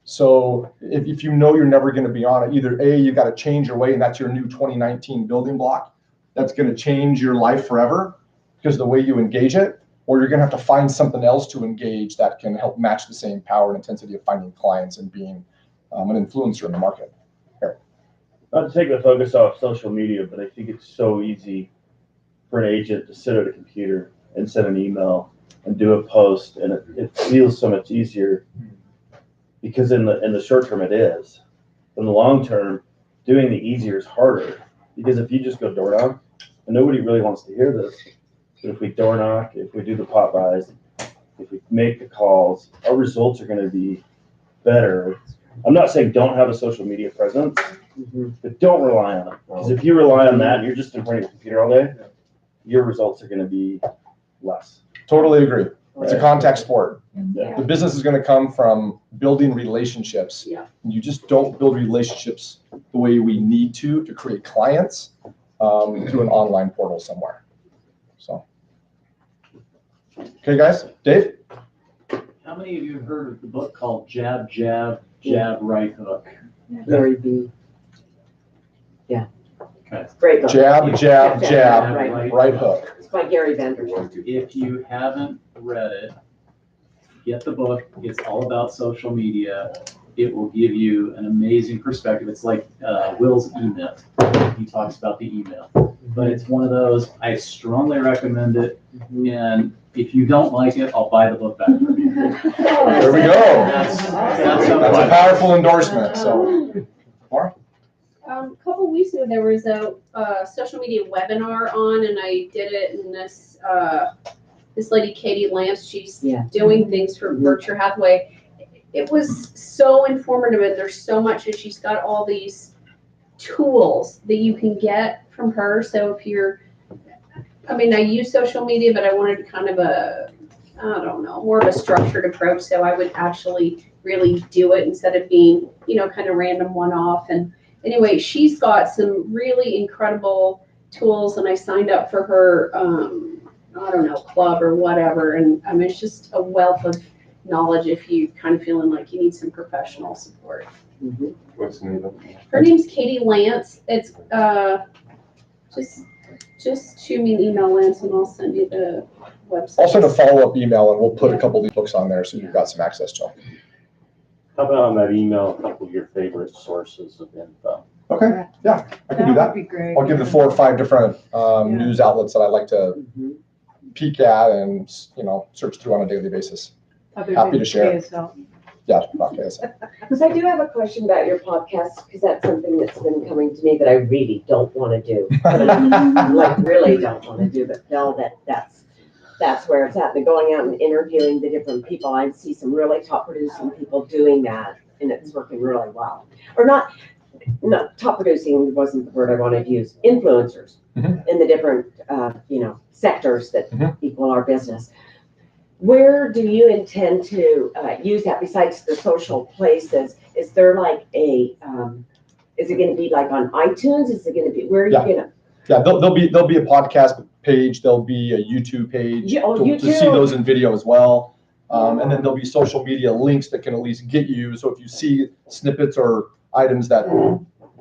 So if you know you're never going to be on it, either A, you got to change your way, and that's your new 2019 building block. That's going to change your life forever because of the way you engage it, or you're going to have to find something else to engage that can help match the same power and intensity of finding clients and being an influencer in the market. Here. Not to take the focus off social media, but I think it's so easy for an agent to sit at a computer and send an email and do a post, and it feels so much easier because in the short term it is. In the long term, doing the easier is harder because if you just go door knock, and nobody really wants to hear this, but if we door knock, if we do the pop buys, if we make the calls, our results are going to be better. I'm not saying don't have a social media presence, but don't rely on it. Because if you rely on that and you're just in front of your computer all day, your results are going to be less. Totally agree. It's a contact sport. Yeah. The business is going to come from building relationships. Yeah. You just don't build relationships the way we need to create clients through an online portal somewhere. So, okay, guys, Dave? How many of you have heard of the book called Jab, Jab, Jab, Right Hook? Very B. Yeah. Great book. Jab, jab, jab, Right. right hook. It's by Gary Vanderbilt. If you haven't read it, get the book. It's all about social media. It will give you an amazing perspective. It's like Will's e-myth. He talks about the email. But it's one of those, I strongly recommend it. And if you don't like it, I'll buy the book back from you. There we go. That's a powerful endorsement, so. Laura? A couple weeks ago, there was a social media webinar on, and I did it, and this lady, Katie Lance, she's doing things for Berkshire Hathaway. It was so informative, and there's so much, and she's got all these tools that you can get from her. So if you're, I mean, I use social media, but I wanted kind of more of a structured approach. So I would actually really do it instead of being, kind of random one-off. And anyway, she's got some really incredible tools, and I signed up for her, club or whatever. And I mean, it's just a wealth of knowledge if you kind of feeling like you need some professional support. What's the name of it? Her name's Katie Lance. It's just shoot me an email, Lance, and I'll send you the website. I'll send a follow-up email, and we'll put a couple of these books on there so you've got some access to them. How about on that email, a couple of your favorite sources of info? Okay, yeah, I can do that. Would be great. I'll give the 4 or 5 different news outlets that I like to peek at and, search through on a daily basis. Other Happy than to share. KSL. Yeah, not KSL. Because I do have a question about your podcast, because that's something that's been coming to me that I really don't want to do. Like, really don't want to do, but Bill, that's where it's at. They're going out and interviewing the different people. I see some really top producing people doing that, and it's working really well. Or not top producing wasn't the word I wanted to use. Influencers in the different, sectors that equal our business. Where do you intend to use that besides the social places? Is there like is it going to be like on iTunes? Is it going to be, where are you going to? Yeah, there'll be a podcast page. There'll be a YouTube page to see those in video as well. And then there'll be social media links that can at least get you. So if you see snippets or items that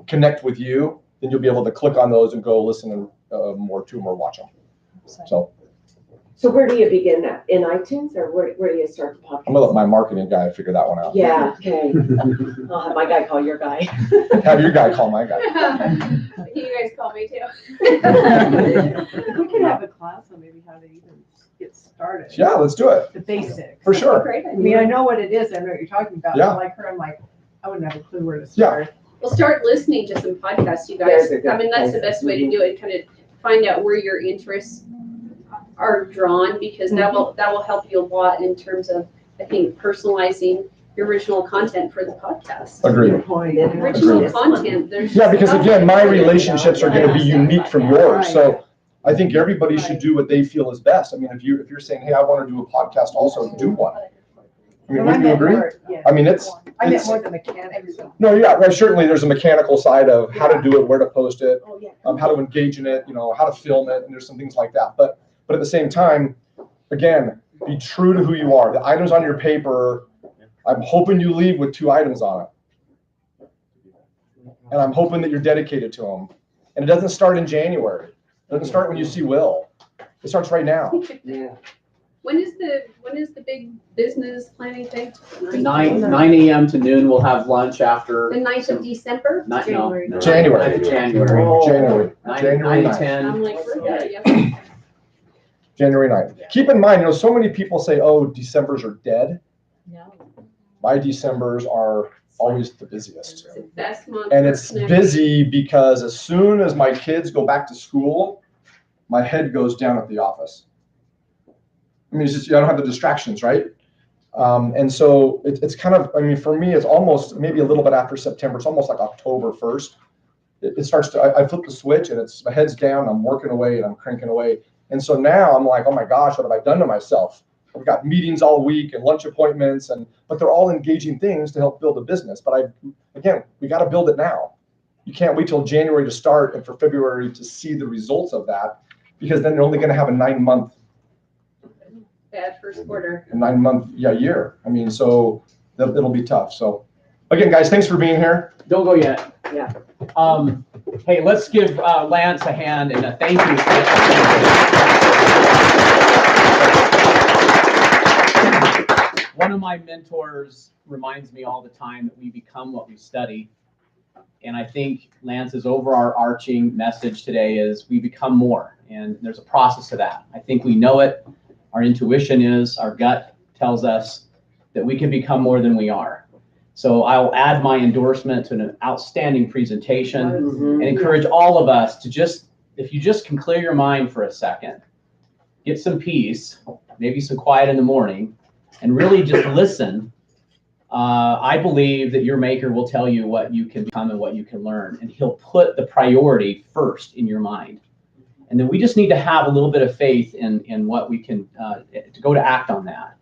connect with you, then you'll be able to click on those and go listen more to them or watch them. So where do you begin that? In iTunes, or where do you start the podcast? I'm gonna let my marketing guy figure that one out. Yeah, okay. I'll have my guy call your guy. Have your guy call my guy. You guys call me too. We could have a class on maybe how to even get started. Yeah, let's do it. The basics. For sure. Great I mean, I know what it is. I know what you're talking about. Yeah. Like her, I'm like, I wouldn't have a clue where to start. Well, start listening to some podcasts, you guys. I mean, that's the best way to do it. Kind of find out where your interests are drawn, because that will help you a lot in terms of, I think, personalizing your original content for the podcast. Agreed. Original content. Yeah, because again, my relationships are going to be unique from yours. So I think everybody should do what they feel is best. I mean, if you're saying, hey, I want to do a podcast, also do one. I mean, would you agree? I mean, I meant more the mechanics. No, yeah, right. Certainly, there's a mechanical side of how to do it, where to post it, how to engage in it, how to film it, and there's some things like that. But at the same time, again, be true to who you are. The items on your paper, I'm hoping you leave with 2 items on it. And I'm hoping that you're dedicated to them. And it doesn't start in January. It doesn't start when you see Will. It starts right now. Yeah. When is the big business planning thing? 9 a.m. to noon, we'll have lunch after. The 9th of December? January. January. January. 9 January to 9th. 10. I'm like, we're good, yeah. January 9th. Keep in mind, so many people say, oh, Decembers are dead. No. My Decembers are always the busiest. It's the best month. And it's busy because as soon as my kids go back to school, my head goes down at the office. I mean, it's just, I don't have the distractions, right? And so it's kind of, I mean, for me, it's almost maybe a little bit after September. It's almost like October 1st. It starts to, I flip the switch and my head's down, I'm working away and I'm cranking away. And so now I'm like, oh my gosh, what have I done to myself? I've got meetings all week and lunch appointments, but they're all engaging things to help build a business. But again, we got to build it now. You can't wait till January to start and for February to see the results of that, because then you're only going to have a 9-month. Bad first quarter. A 9-month year. I mean, so it'll be tough. So again, guys, thanks for being here. Don't go yet. Yeah. Hey, let's give Lance a hand and a thank you. One of my mentors reminds me all the time that we become what we study. And I think Lance's overarching message today is we become more. And there's a process to that. I think we know it. Our intuition is, our gut tells us that we can become more than we are. So I'll add my endorsement to an outstanding presentation and encourage all of us to just, if you just can clear your mind for a second, get some peace, maybe some quiet in the morning, and really just listen. I believe that your maker will tell you what you can become and what you can learn, and he'll put the priority first in your mind. And then we just need to have a little bit of faith in what we can, to go to act on that.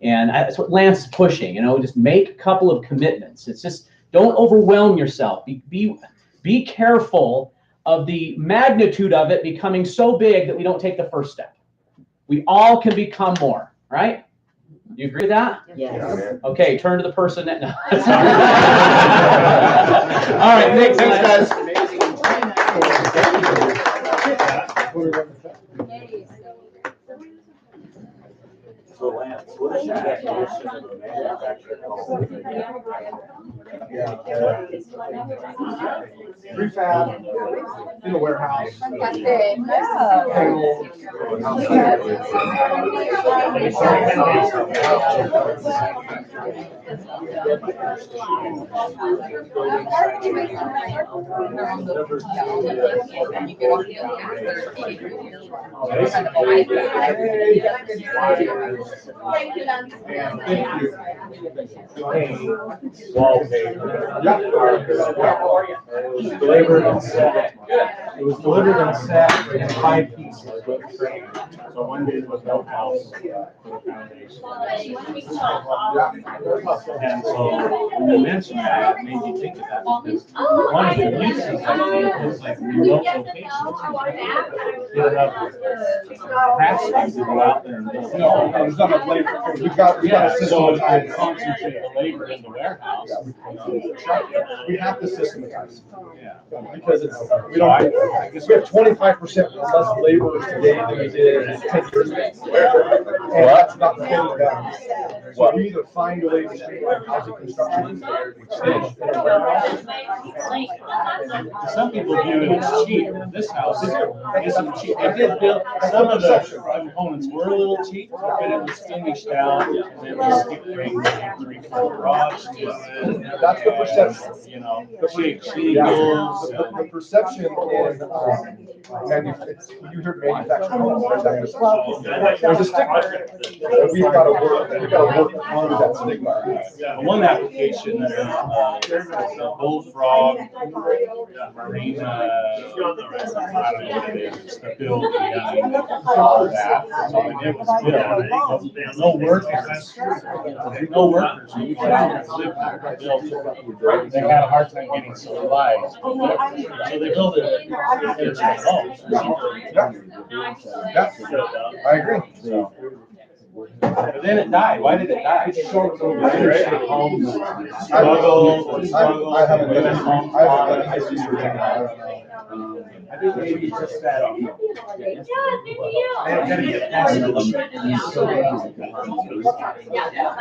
And that's what Lance is pushing, just make a couple of commitments. It's just, don't overwhelm yourself. Be careful of the magnitude of it becoming so big that we don't take the first step. We all can become more, right? You agree with that? Yes. Okay, turn to the person that, no. All right, thanks guys. So Lance, what is your definition of a manufacturer home? Prefab in a warehouse. Delivered and set. It was delivered and set in 5 pieces with frame. So one day was no house for the foundation. And so when you mentioned that, it made me think of that, because one of the uses is like remote locations. Get enough capacity to go out there and build. No, there's not enough labor. We've got a system. So I concentrate the labor in the warehouse. We have to systematize. Yeah. Because we have 25% less laborers today than we did 10 years ago. And that's not paying them. So we need to find a way to streamline housing construction. Some people view it as cheap. This house isn't cheap. They did build, some of the components were a little cheap, but it was finished out, and it was three-car garage. That's the perception. The cheap shingles. The perception in, when you hear manufactured homes, there's a stigma. And we've got to work through that stigma. One application, the bullfrog, marine, I don't know what it is, the building, all that. And it was good. No workers. No workers. You go out and live there, build. They had a hard time getting supplies. So they built it. I agree. But then it died. Why did it die? I haven't done any research on that. I think maybe it's just that.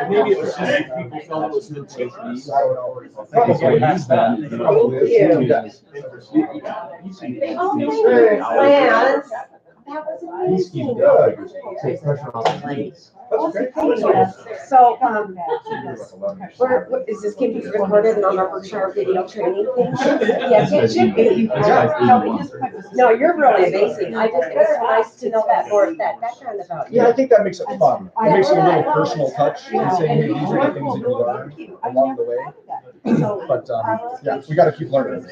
Maybe it was just people felt it was good technique. Probably has that. Probably is. Lance, that was amazing. So, is this going to be recorded on our Berkshire video training thing? Yes, it should be. No, you're really amazing. It's nice to know that background about you. Yeah, I think that makes it fun. It makes it a little personal touch and saying, hey, these are the things that you learn along the way. But yeah, we got to keep learning. So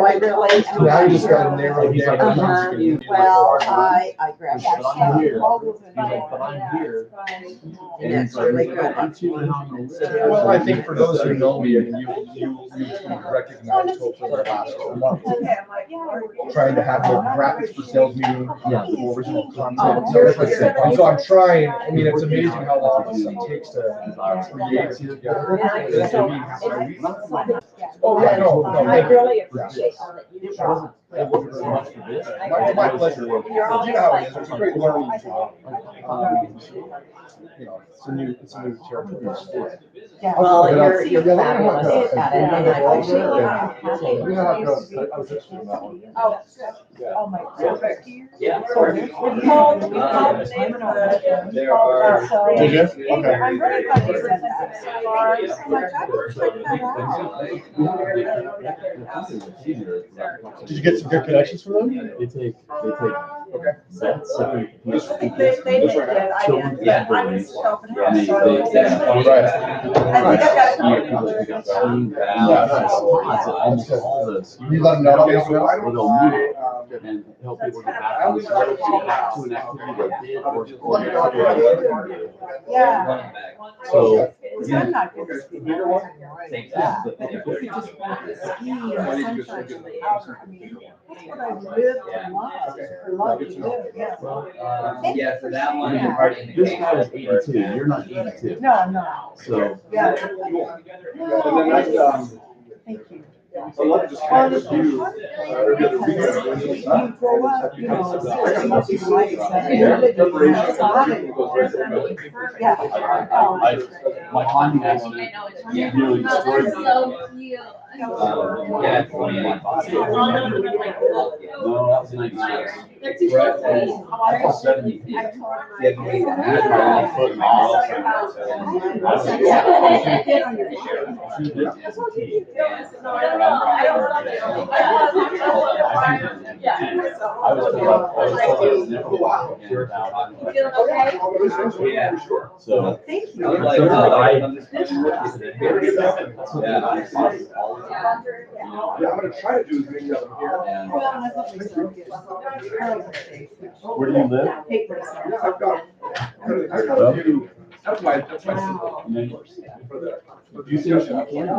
I really. Now you just got to narrow it down. Well, I grabbed that. But I'm here. And that's really good. Well, I think for those who know me, I mean, you recognize hopefully the last month. trying to have more graphics for sales meeting, Yeah. more original content. So I'm trying, I mean, it's amazing how long this stuff takes to create it together. Oh, yeah, no, thank you. appreciate all that you do. It wasn't so much for this. My pleasure. You know how it is, it's a great learning job. You know, it's a new territory. Well, you're fabulous at it, and I appreciate your You know how it goes. I was interested in that one. Oh, my God. Yeah. We called the neighborhood. There are. Did you? Okay. I'm really glad you said that. So much, I will check that out. Did you get some good connections from them? They take Okay. sets, separate pieces. They did, I did, yeah, I was helping her. They, so I they, was- they. I think I got Skiing, Yeah, nice. almost all the skiing. You let them know. Or they'll meet and help people get back on the road to an activity they did or an activity they did. Yeah. So, Because I'm not good at skiing. Take that. But if you just want to ski in the sunshine, I mean, that's what I live for love to do, yeah. Yeah, for that one. Yeah. this guy is 82, you're not 82. No, I'm not. So, Yeah. And then Thank you. I love to just Well, kind it's of you. Every other weekend. you grow up, you know, you like that. Yeah. my climbing accident really destroyed me. Yeah, 28. No, that was 96. They're too Right. close to me. I was 70. I told I had my left foot in my girl's She did amputee. I was never walking and Feeling okay? Yeah. so. Thank you. I'm like, Yeah, I'm gonna try to do as many of them here. Well, and I thought we still get Where do you live? papers. Yeah, I've got a few. That's my. You know, do you think you can?